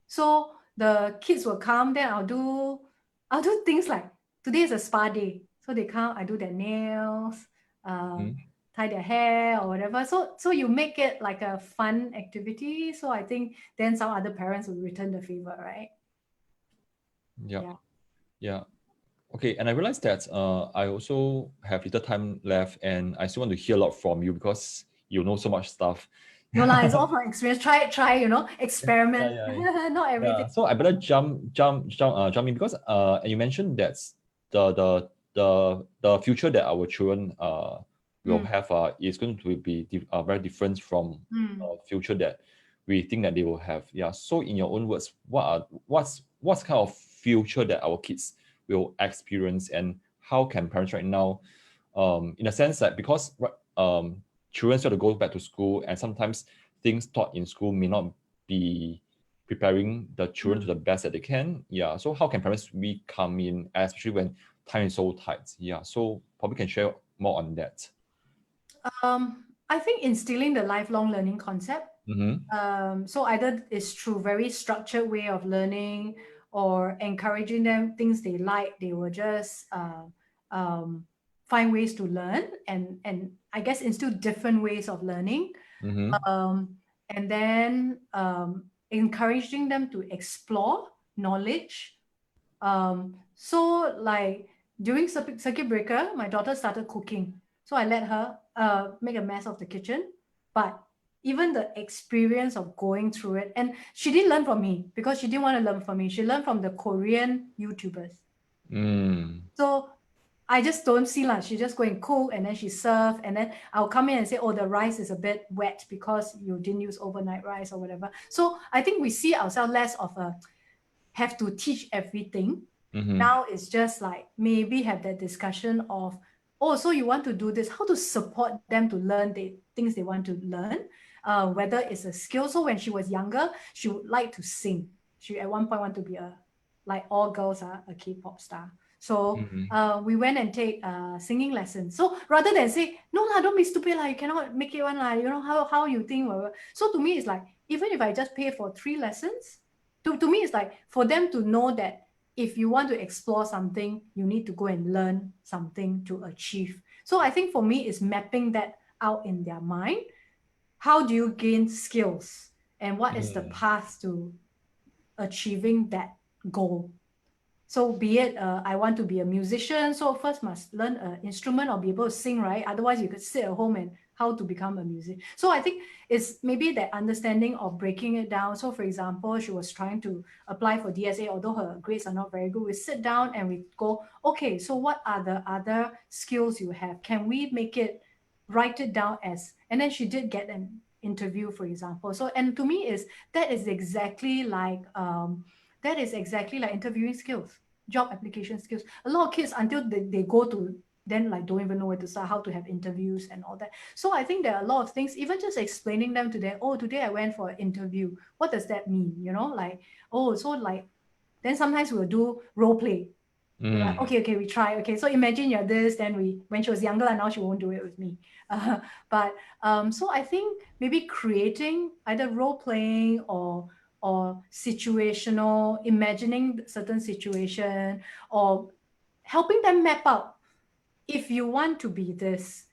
So the kids will come, then I'll do things like, today is a spa day. So they come, I do their nails, tie their hair or whatever. So you make it like a fun activity. So I think then some other parents will return the favor, right? Yeah. Okay, and I realized that I also have little time left, and I still want to hear a lot from you because you know so much stuff. No lah, it's all from experience. Try, experiment. Not everything. So I better jump in because and you mentioned that the future that our children will have is going to be very different from future that we think that they will have. Yeah. So in your own words, what's kind of future that our kids will experience, and how can parents right now, in a sense that because children have to go back to school, and sometimes things taught in school may not be preparing the children to the best that they can. Yeah. So how can parents really come in, especially when time is so tight? Yeah. So probably can share more on that. I think instilling the lifelong learning concept. So either it's through very structured way of learning, or encouraging them things they like, they will just find ways to learn, and I guess instill different ways of learning. And then encouraging them to explore knowledge. So like during circuit breaker, my daughter started cooking. So I let her make a mess of the kitchen. But even the experience of going through it, and she didn't learn from me because she didn't want to learn from me. She learned from the Korean YouTubers. So I just don't see like she just go and cook and then she serve, and then I'll come in and say, oh, the rice is a bit wet because you didn't use overnight rice or whatever. So I think we see ourselves less of a have to teach everything. Now it's just like maybe have that discussion of, oh, so you want to do this, how to support them to learn the things they want to learn, whether it's a skill. So when she was younger, she would like to sing. She at one point wanted to be like all girls are a K-pop star. So we went and take singing lessons. So rather than say, no lah, don't be stupid lah, you cannot make it one lah, how you think. So to me, it's like, even if I just pay for 3 lessons, to me, it's like for them to know that if you want to explore something, you need to go and learn something to achieve. So I think for me, it's mapping that out in their mind. How do you gain skills? And what is the path to achieving that goal? So be it, I want to be a musician, so first must learn an instrument or be able to sing, right? Otherwise, you could sit at home and how to become a musician. So I think it's maybe that understanding of breaking it down. So for example, she was trying to apply for DSA, although her grades are not very good. We sit down and we go, okay, so what are the other skills you have? Can we write it down as, and then she did get an interview, for example. So, and to me that is exactly like interviewing skills, job application skills. A lot of kids, until they go to, then like don't even know where to start, how to have interviews and all that. So I think there are a lot of things, even just explaining them to them. Oh, today I went for an interview. What does that mean? Like, oh, so like, then sometimes we'll do role play. Like, okay, we try. Okay, so imagine you're this. Then when she was younger, and now she won't do it with me. So I think maybe creating either role playing or situational, imagining certain situation, or helping them map out. If you want to be this,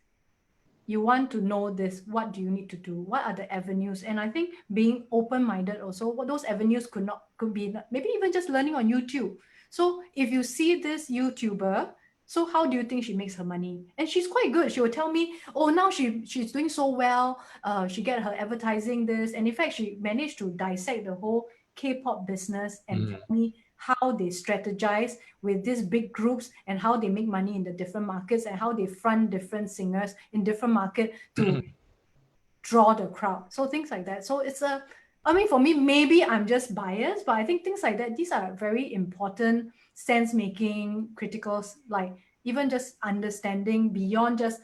you want to know this, what do you need to do? What are the avenues? And I think being open-minded also, what those avenues could be maybe even just learning on YouTube. So if you see this YouTuber, so how do you think she makes her money? And she's quite good. She will tell me, oh, now she's doing so well. She get her advertising this. And in fact, she managed to dissect the whole K-pop business and tell me how they strategize with these big groups and how they make money in the different markets and how they front different singers in different market to draw the crowd. So things like that. So for me, maybe I'm just biased, but I think things like that, these are very important sense-making, criticals, like even just understanding beyond just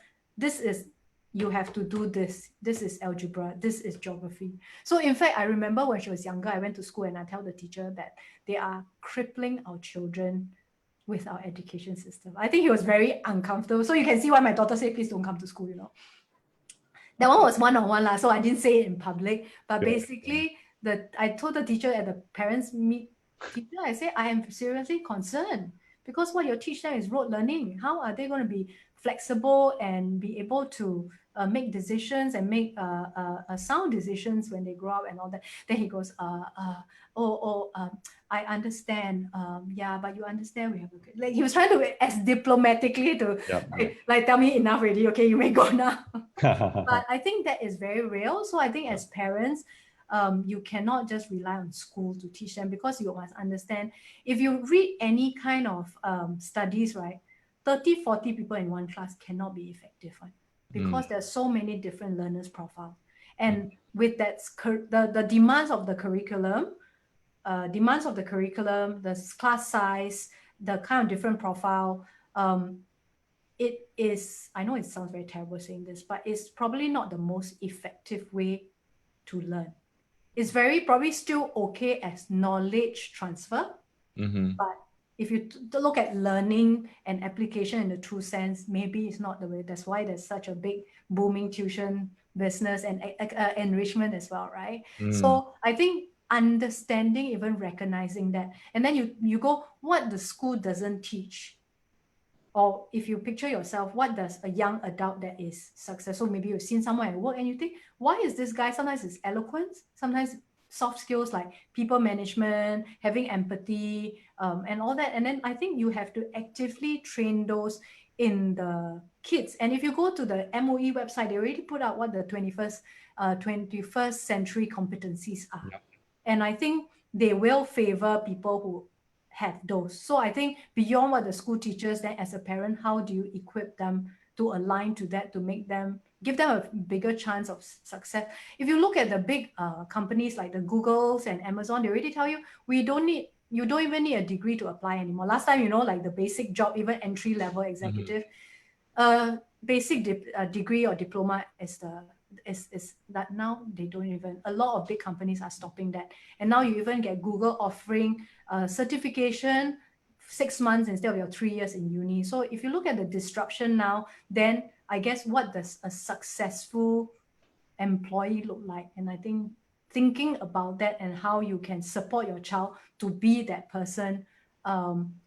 you have to do this. This is algebra. This is geography. So in fact, I remember when she was younger, I went to school and I tell the teacher that they are crippling our children with our education system. I think he was very uncomfortable. So you can see why my daughter said, please don't come to school, That one was one-on-one lah, so I didn't say it in public. But basically, I told the teacher at the parents meet teacher, I say, I am seriously concerned because what you teach them is rote learning. How are they going to be flexible and be able to make decisions and make sound decisions when they grow up and all that? Then he goes, I understand. Yeah, but you understand we have like he was trying to as diplomatically to like tell me enough already. Okay, you may go now. But I think that is very real. So I think as parents, you cannot just rely on school to teach them because you must understand. If you read any kind of studies, right, 30, 40 people in one class cannot be effective, right? Because there's so many different learners profile. And with that, the demands of the curriculum, the class size, the kind of different profile, it is, I know it sounds very terrible saying this, but it's probably not the most effective way to learn. It's very probably still okay as knowledge transfer, but if you look at learning and application in the true sense, maybe it's not the way. That's why there's such a big booming tuition business and enrichment as well, right? So I think understanding, even recognizing that, and then you go, what the school doesn't teach. Or if you picture yourself, what does a young adult that is successful, maybe you've seen someone at work and you think, why is this guy? Sometimes it's eloquence, sometimes soft skills like people management, having empathy, and all that. And then I think you have to actively train those in the kids. And if you go to the MOE website, they already put out what the 21st century competencies are. Yeah. And I think they will favor people who have those. So I think beyond what the school teaches, then as a parent, how do you equip them to align to that, to give them a bigger chance of success? If you look at the big companies like the Googles and Amazon, they already tell you, you don't even need a degree to apply anymore. Last time, like the basic job, even entry level executive, basic degree or diploma is that now they don't even, a lot of big companies are stopping that. And now you even get Google offering certification 6 months instead of your 3 years in uni. So if you look at the disruption now, then I guess what does a successful employee look like? And I think thinking about that and how you can support your child to be that person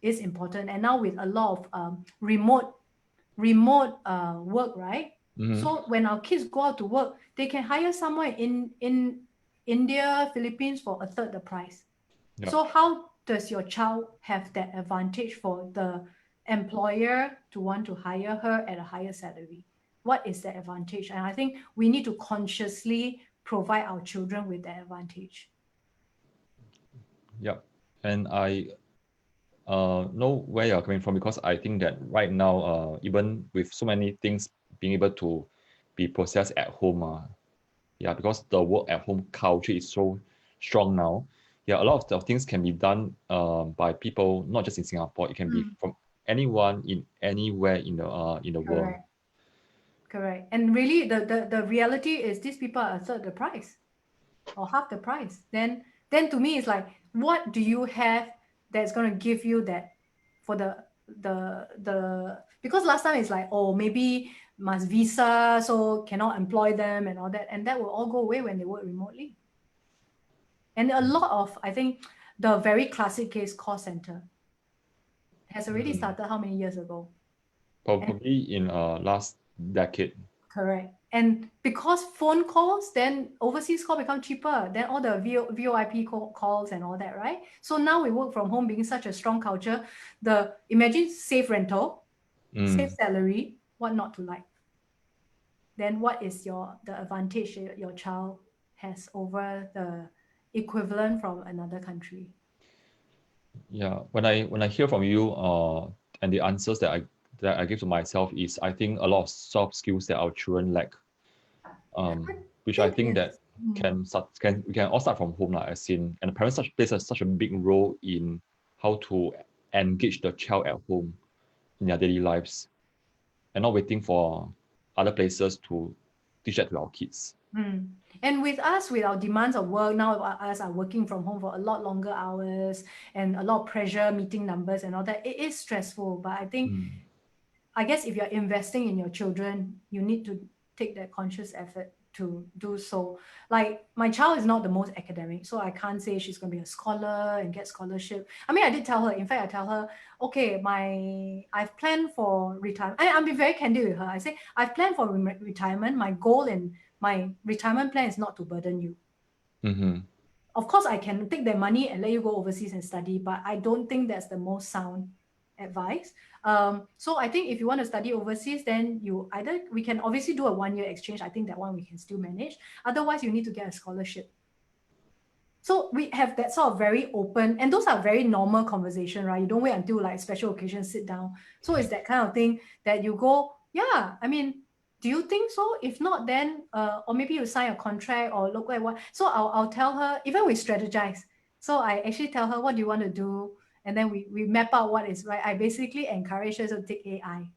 is important. And now with a lot of remote work, right? So when our kids go out to work, they can hire someone in India, Philippines for a third the price. Yeah. So how does your child have that advantage for the employer to want to hire her at a higher salary? what is the advantage? And I think we need to consciously provide our children with that advantage. Yeah, and I know where you're coming from, because I think that right now, even with so many things being able to be processed at home, yeah, because the work at home culture is so strong now. Yeah, a lot of the things can be done by people, not just in Singapore. It can be from anyone in anywhere in the world. Correct. And really, the reality is these people are a third the price or half the price. Then to me, it's like, what do you have that's going to give you that for the because last time it's like, oh, maybe must visa, so cannot employ them and all that. And that will all go away when they work remotely. And a lot of, I think, the very classic case, call center has already started how many years ago? Probably in last decade. Correct. And because phone calls, then overseas call become cheaper. Then all the VoIP calls and all that, right? So now we work from home being such a strong culture. Imagine safe rental, safe salary, what not to like? Then what is the advantage your child has over the equivalent from another country? Yeah, when I hear from you, and the answers that I give to myself is, I think a lot of soft skills that our children lack, which I think that we can all start from home, like, as in, and the parents plays such a big role in how to engage the child at home in their daily lives, and not waiting for other places to teach that to our kids. And with us, with our demands of work, now us are working from home for a lot longer hours and a lot of pressure, meeting numbers and all that. It is stressful, but I think, I guess if you're investing in your children, you need to take that conscious effort to do so. Like, my child is not the most academic, so I can't say she's going to be a scholar and get scholarship. I mean, I did tell her, in fact, I tell her, okay, I've planned for retirement. I'll be very candid with her. I say, I've planned for retirement. My goal in my retirement plan is not to burden you. Of course, I can take that money and let you go overseas and study, but I don't think that's the most sound advice. So I think if you want to study overseas, then we can obviously do a 1-year exchange. I think that one we can still manage. Otherwise, you need to get a scholarship. So we have that sort of very open, and those are very normal conversation, right? You don't wait until like special occasions, sit down. So it's that kind of thing that you go, yeah, I mean, do you think so? If not, then or maybe you sign a contract or look at what. So I'll tell her, even we strategize. So I actually tell her, what do you want to do? And then we map out what is right. I basically encourage her to take AI.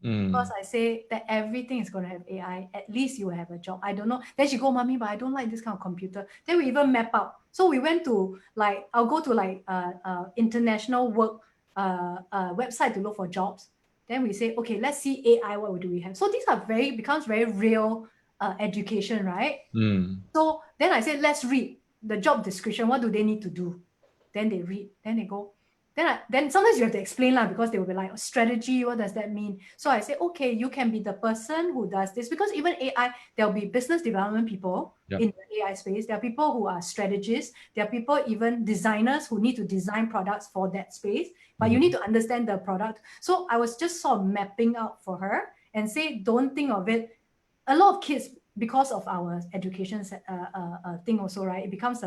Because I say that everything is going to have AI, at least you will have a job. I don't know. Then she go, mommy, but I don't like this kind of computer. Then we even map out. So we went to I'll go to international work website to look for jobs. Then we say, okay, let's see AI, what do we have? So these are becomes very real education, right? So then I said, let's read the job description. What do they need to do? Then they read, then they go. Then sometimes you have to explain because they will be like, strategy, what does that mean? So I say, okay, you can be the person who does this, because even AI, there'll be business development people in the AI space. There are people who are strategists. There are people, even designers, who need to design products for that space, but you need to understand the product. So I was just sort of mapping out for her and say, don't think of it. A lot of kids, because of our education thing also, right? It becomes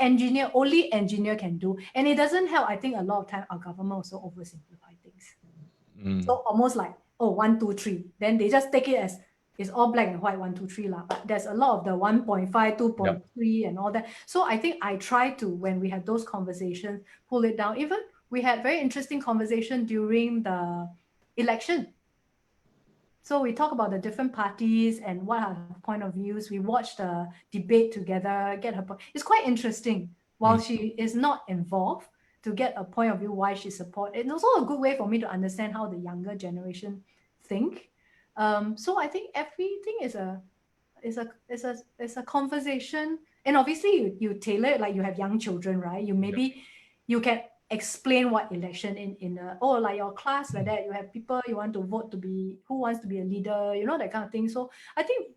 engineer, only engineer can do. And it doesn't help. I think a lot of time our government also oversimplify things. So almost like, 1, 2, 3. Then they just take it as it's all black and white, 1, 2, 3 lah. But there's a lot of the 1.5, 2.3 and all that. So I think I try to, when we have those conversations, pull it down. Even we had very interesting conversation during the election. So we talk about the different parties and what are her point of views. We watch the debate together, get her point. It's quite interesting. While she is not involved, to get a point of view why she supports. It's also a good way for me to understand how the younger generation think. So I think everything is a conversation. And obviously you tailor it, like you have young children, right? You can explain what election like your class, like that, you have people you want to vote to be, who wants to be a leader, that kind of thing. So I think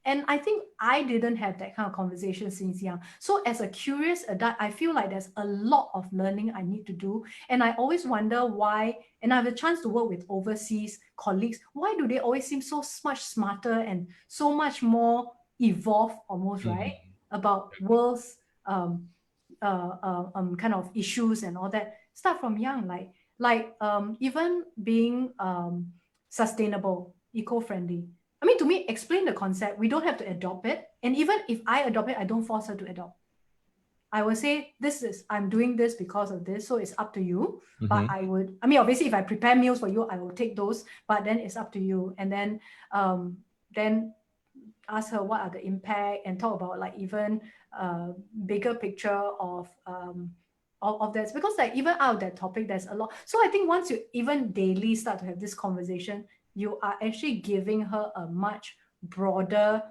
And I think I didn't have that kind of conversation since young. So as a curious adult, I feel like there's a lot of learning I need to do. And I always wonder why, and I have a chance to work with overseas colleagues, why do they always seem so much smarter and so much more evolved almost, right? About world's kind of issues and all that. Start from young, even being sustainable, eco-friendly. I mean, to me, explain the concept. We don't have to adopt it. And even if I adopt it, I don't force her to adopt. I will say, I'm doing this because of this, so it's up to you. But obviously, if I prepare meals for you, I will take those, but then it's up to you. And then ask her what are the impact and talk about like even bigger picture of that, because like even out of that topic there's a lot. So I think once you even daily start to have this conversation, you are actually giving her a much broader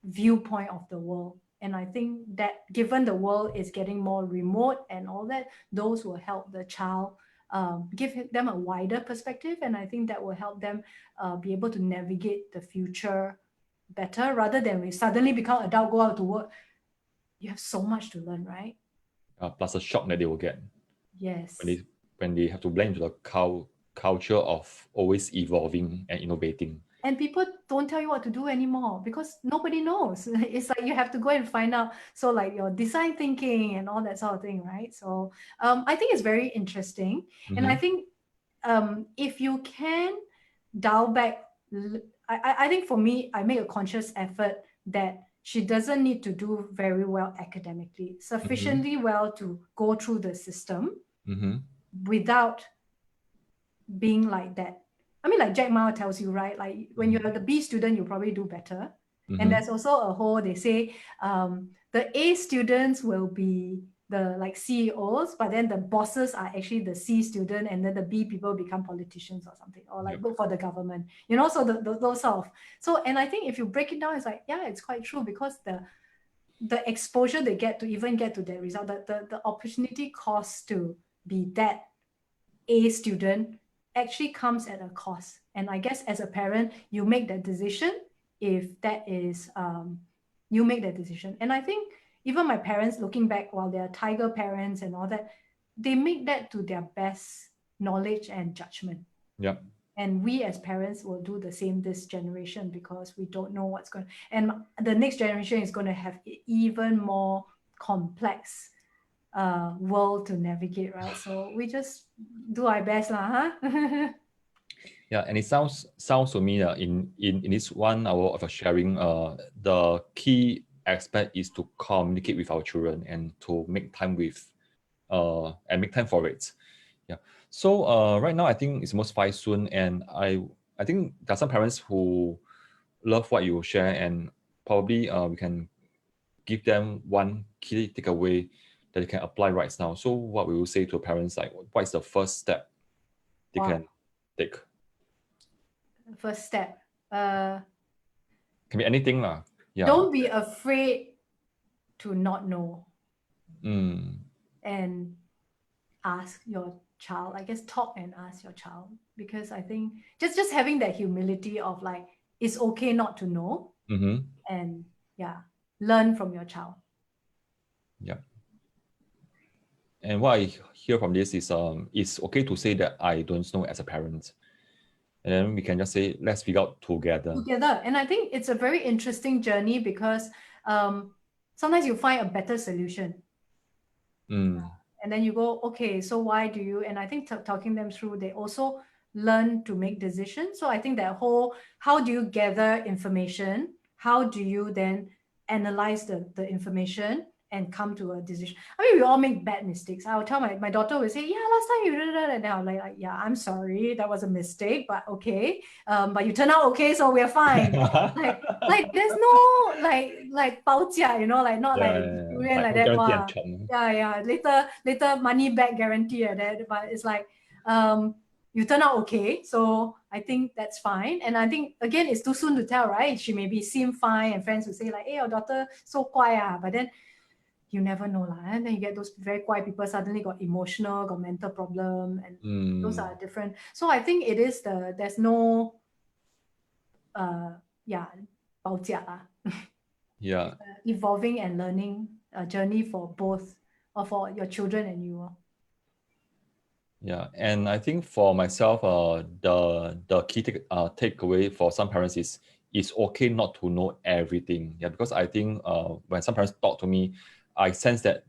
viewpoint of the world. And I think that given the world is getting more remote and all that, those will help the child give them a wider perspective. And I think that will help them be able to navigate the future better, rather than we suddenly become adult, go out to work. You have so much to learn, right? Plus a shock that they will get. Yes. When they have to blend into the culture of always evolving and innovating. And people don't tell you what to do anymore because nobody knows. It's like you have to go and find out. So like your design thinking and all that sort of thing, right? So I think it's very interesting. And I think if you can dial back, I think for me, I make a conscious effort that she doesn't need to do very well academically, sufficiently well to go through the system without being like that. I mean, like Jack Ma tells you, right? Like when you're the B student, you probably do better. And there's also a whole, they say the A students will be the like CEOs, but then the bosses are actually the C student, and then the B people become politicians or something, or like work for the government, you know, so those sort of. So, and I think if you break it down, it's like, yeah, it's quite true, because the exposure they get to even get to that result, the opportunity cost to be that A student actually comes at a cost. And I guess as a parent, you make that decision if that is, you make that decision. And I think even my parents, looking back, while they're tiger parents and all that, they make that to their best knowledge and judgment. Yeah. And we as parents will do the same this generation, because we don't know what's going to, and the next generation is going to have even more complex world to navigate, right? So we just do our best, huh? Yeah, and it sounds to me in this 1 hour of sharing, the key aspect is to communicate with our children and to make time with and make time for it. Yeah. So right now I think it's almost 5 soon, and I think there are some parents who love what you share, and probably we can give them one key takeaway that they can apply right now. So what we will say to parents, like what is the first step they can take? First step. Can be anything lah. Yeah. Don't be afraid to not know. Mm. And ask your child. I guess talk and ask your child, because I think just having that humility of like, it's okay not to know, and learn from your child. Yeah. And what I hear from this is it's okay to say that I don't know as a parent. And then we can just say, let's figure out together. And I think it's a very interesting journey, because sometimes you find a better solution. And then you go, okay, so why do you? And I think talking them through, they also learn to make decisions. So I think that whole, how do you gather information? How do you then analyze the information and come to a decision? I mean, we all make bad mistakes. I will tell my daughter will say, yeah, last time you did that. And I'm like, yeah, I'm sorry, that was a mistake, but okay. But you turn out okay, so we're fine. like there's no like 包价, you know, like not like that. Wow. Yeah. Later money back guarantee like that. But it's like you turn out okay, so I think that's fine. And I think again, it's too soon to tell, right? She maybe seem fine, and friends will say like, hey, your daughter so quiet, but then you never know lah. And then you get those very quiet people suddenly got emotional, got mental problem, and those are different. So I think it is there's no 包家啦. Yeah. Evolving and learning a journey for both, or for your children and you. Yeah, and I think for myself, the key takeaway for some parents is it's okay not to know everything. Yeah, because I think when some parents talk to me, I sense that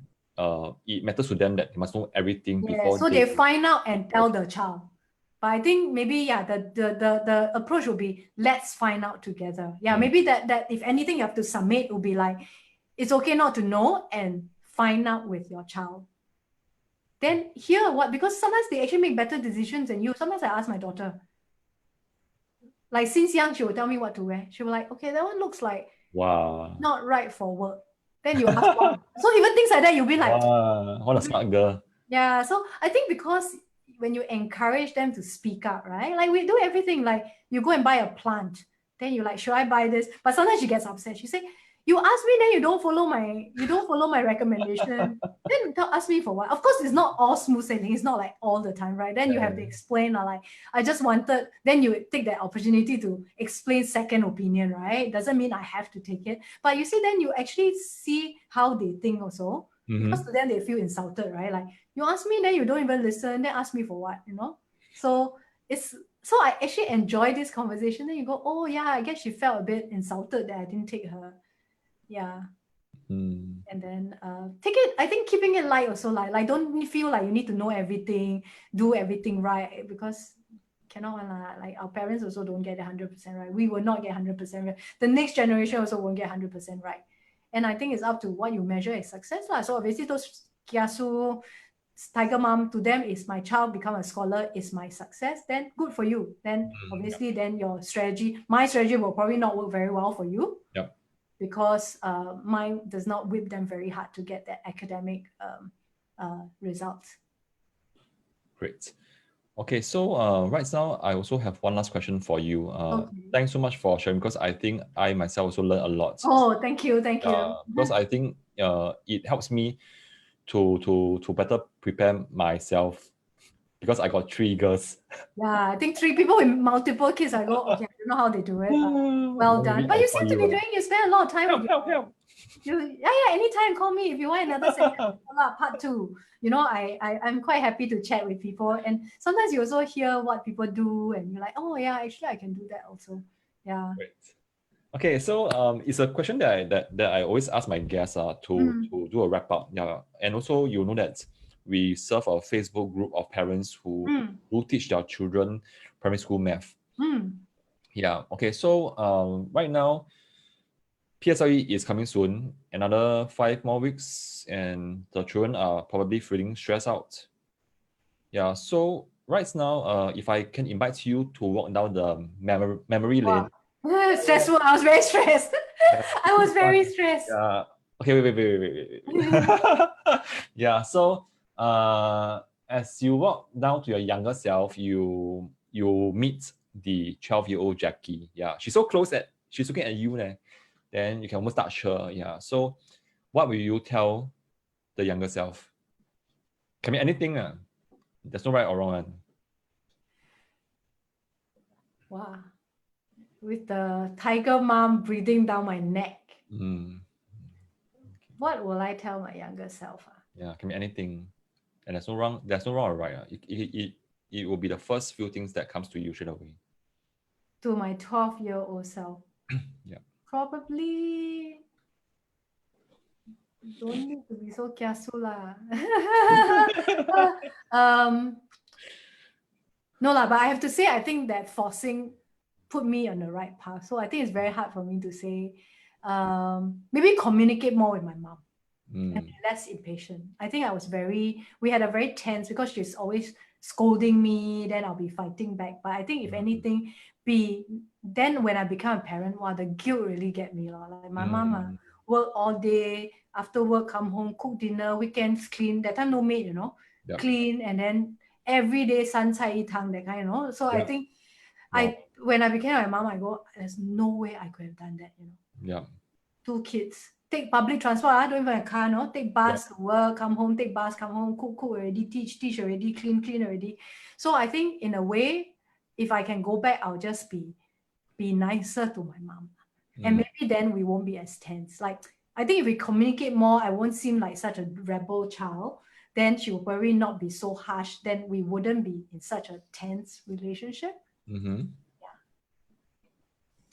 it matters to them that they must know everything Yeah, before so they find out and tell the child. But I think maybe, yeah, the approach will be, let's find out together. Yeah, maybe that if anything you have to submit, will be like, it's okay not to know and find out with your child. Then here what, because sometimes they actually make better decisions than you. Sometimes I ask my daughter, like since young, she will tell me what to wear. She will like, okay, that one looks like Wow. not right for work. Then you ask why. So even things like that, you'll be like, Wow, what a smart girl. yeah. So I think because when you encourage them to speak up, right? Like we do everything, like you go and buy a plant, then you're like, should I buy this? But sometimes she gets upset. She say, you ask me, then you don't follow my recommendation. Then ask me for what? Of course, it's not all smooth sailing. It's not like all the time, right? Then you have to explain, like, I just wanted, then you take that opportunity to explain second opinion, right? Doesn't mean I have to take it. But you see, then you actually see how they think also. Because to them, they feel insulted, right? Like, you ask me, then you don't even listen, then ask me for what, So I actually enjoy this conversation. Then you go, oh yeah, I guess she felt a bit insulted that I didn't take her. Yeah. And then take it, I think keeping it light also, like don't feel like you need to know everything, do everything right, because cannot like our parents also don't get 100% right. We will not get 100% right. The next generation also won't get 100% right. And I think it's up to what you measure as success lah. So obviously those kiasu tiger mom, to them is my child become a scholar is my success, then good for you. Then obviously then your strategy, my strategy will probably not work very well for you. Yeah. Because mine does not whip them very hard to get that academic results. Great. Okay, so right now I also have one last question for you. Thanks so much for sharing, because I think I myself also learned a lot. Oh, thank you. Because I think it helps me to better prepare myself, because I got 3 girls. Yeah, I think 3 people with multiple kids, I go, okay, I don't know how they do it, but well done. But you seem to be doing, you spend a lot of time with help. Anytime call me if you want another session, part 2. I'm quite happy to chat with people, and sometimes you also hear what people do and you're like, oh yeah, actually I can do that also. Yeah. Great. Okay, so it's a question that I always ask my guests to do a wrap up. Yeah, and also you know that we serve a Facebook group of parents who teach their children primary school math. Yeah. Okay. So right now, PSLE is coming soon. Another 5 more weeks, and the children are probably feeling stressed out. Yeah. So right now, if I can invite you to walk down the memory lane. Stressful. I was very stressed. I was very stressed. Yeah. Okay. Wait. Yeah. So as you walk down to your younger self, you meet the 12-year-old Jackie. Yeah. She's so close that she's looking at you. Then you can almost touch her. Yeah. So what will you tell the younger self? Can be anything. There's no right or wrong. Wow. With the tiger mom breathing down my neck. What will I tell my younger self? Yeah, can be anything. And there's no wrong or right. It will be the first few things that comes to you straight away. To my 12-year-old self. Yeah. Probably don't need to be so kiasu lah. No lah, but I have to say, I think that forcing put me on the right path. So I think it's very hard for me to say, maybe communicate more with my mom and be less impatient. I think we had a very tense, because she's always scolding me, then I'll be fighting back. But I think if anything, then when I become a parent, wow, the guilt really get me. Like my mom work all day, after work come home, cook dinner, weekends clean. That time no maid, clean, and then every day 三菜一汤, that kind, So I think when I became my mom, I go, there's no way I could have done that, Yeah. 2 kids. Take public transport, I don't even have a car, no? Take bus to work, come home, take bus, come home, cook already, teach already, clean already. So I think in a way, if I can go back, I'll just be nicer to my mom. And maybe then we won't be as tense. Like, I think if we communicate more, I won't seem like such a rebel child. Then she will probably not be so harsh. Then we wouldn't be in such a tense relationship.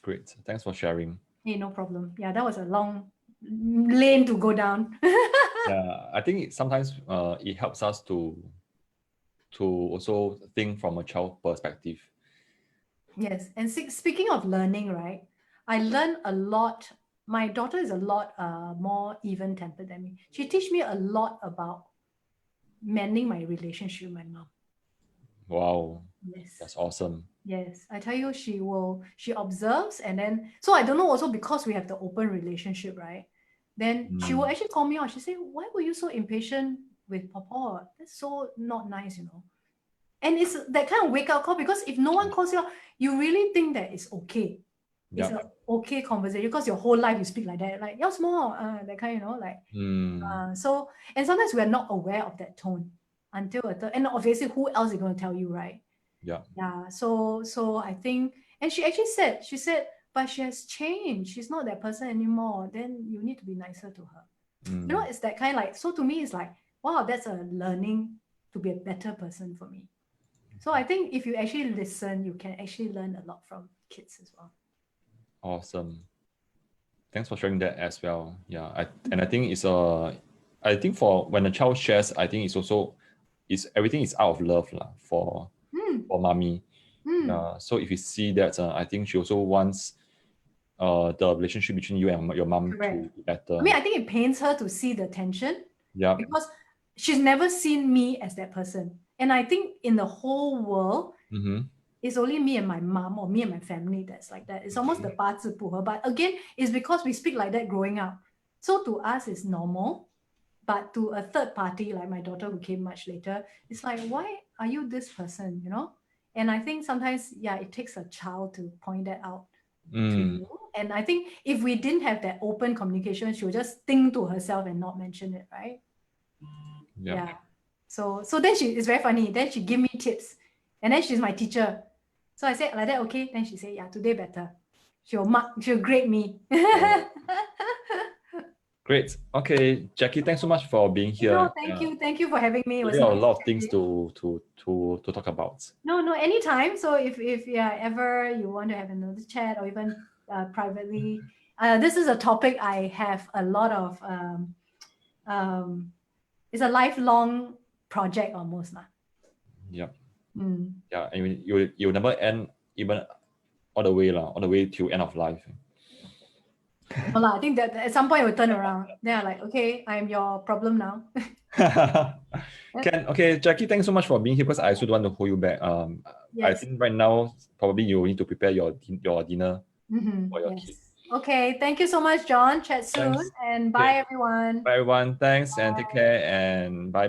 Great. Thanks for sharing. Hey, no problem. Yeah, that was a long lane to go down. Yeah, I think sometimes it helps us to also think from a child perspective. Yes, and speaking of learning, right? I learned a lot. My daughter is a lot more even-tempered than me. She teach me a lot about mending my relationship with my mom. Wow. Yes. That's awesome. Yes, I tell you, she observes, and then, so I don't know, also because we have the open relationship, right? Then she will actually call me out. She say, why were you so impatient with Papa? That's so not nice, you know. And it's that kind of wake up call, because if no one calls you out, you really think that it's okay. It's an okay conversation, because your whole life you speak like that, like, you're small, that kind, you know, like. So, and sometimes we're not aware of that tone until and obviously who else is going to tell you, right? Yeah. So I think, and she actually said, but she has changed. She's not that person anymore. Then you need to be nicer to her. You know, it's that kind, like, so to me, it's like, wow, that's a learning to be a better person for me. So I think if you actually listen, you can actually learn a lot from kids as well. Awesome. Thanks for sharing that as well. Yeah, I think it's I think for when a child shares, I think it's also everything is out of love lah, for mommy. So if you see that, I think she also wants the relationship between you and your mom to be better. I mean, I think it pains her to see the tension. Yeah. Because she's never seen me as that person. And I think in the whole world, it's only me and my mom, or me and my family, that's like that. It's almost the 八字不合. But again, it's because we speak like that growing up. So to us, it's normal. But to a third party, like my daughter who came much later, it's like, why are you this person, you know? And I think sometimes, yeah, it takes a child to point that out to you. And I think if we didn't have that open communication, she would just think to herself and not mention it, right? Yeah. So then it's very funny. Then she give me tips. And then she's my teacher. So I said, like that, okay? Then she said, yeah, today better. She'll grade me. Great. Okay, Jackie, thanks so much for being here. No, thank you. Thank you for having me. It was a lot of things to talk about. No, anytime. So if ever you want to have another chat, or even privately, this is a topic I have a lot of it's a lifelong project almost lah. Yeah. Yeah, I mean, you'll never end, even all the way till end of life. Well, I think that at some point it will turn around. Then I'm like, okay, I'm your problem now. Okay, Jackie, thanks so much for being here, because I also don't want to hold you back. I think right now probably you need to prepare your dinner for your kids. Okay, thank you so much, John. Chat soon. Thanks. And bye, everyone. Bye, everyone. Thanks. Bye. And take care, and bye.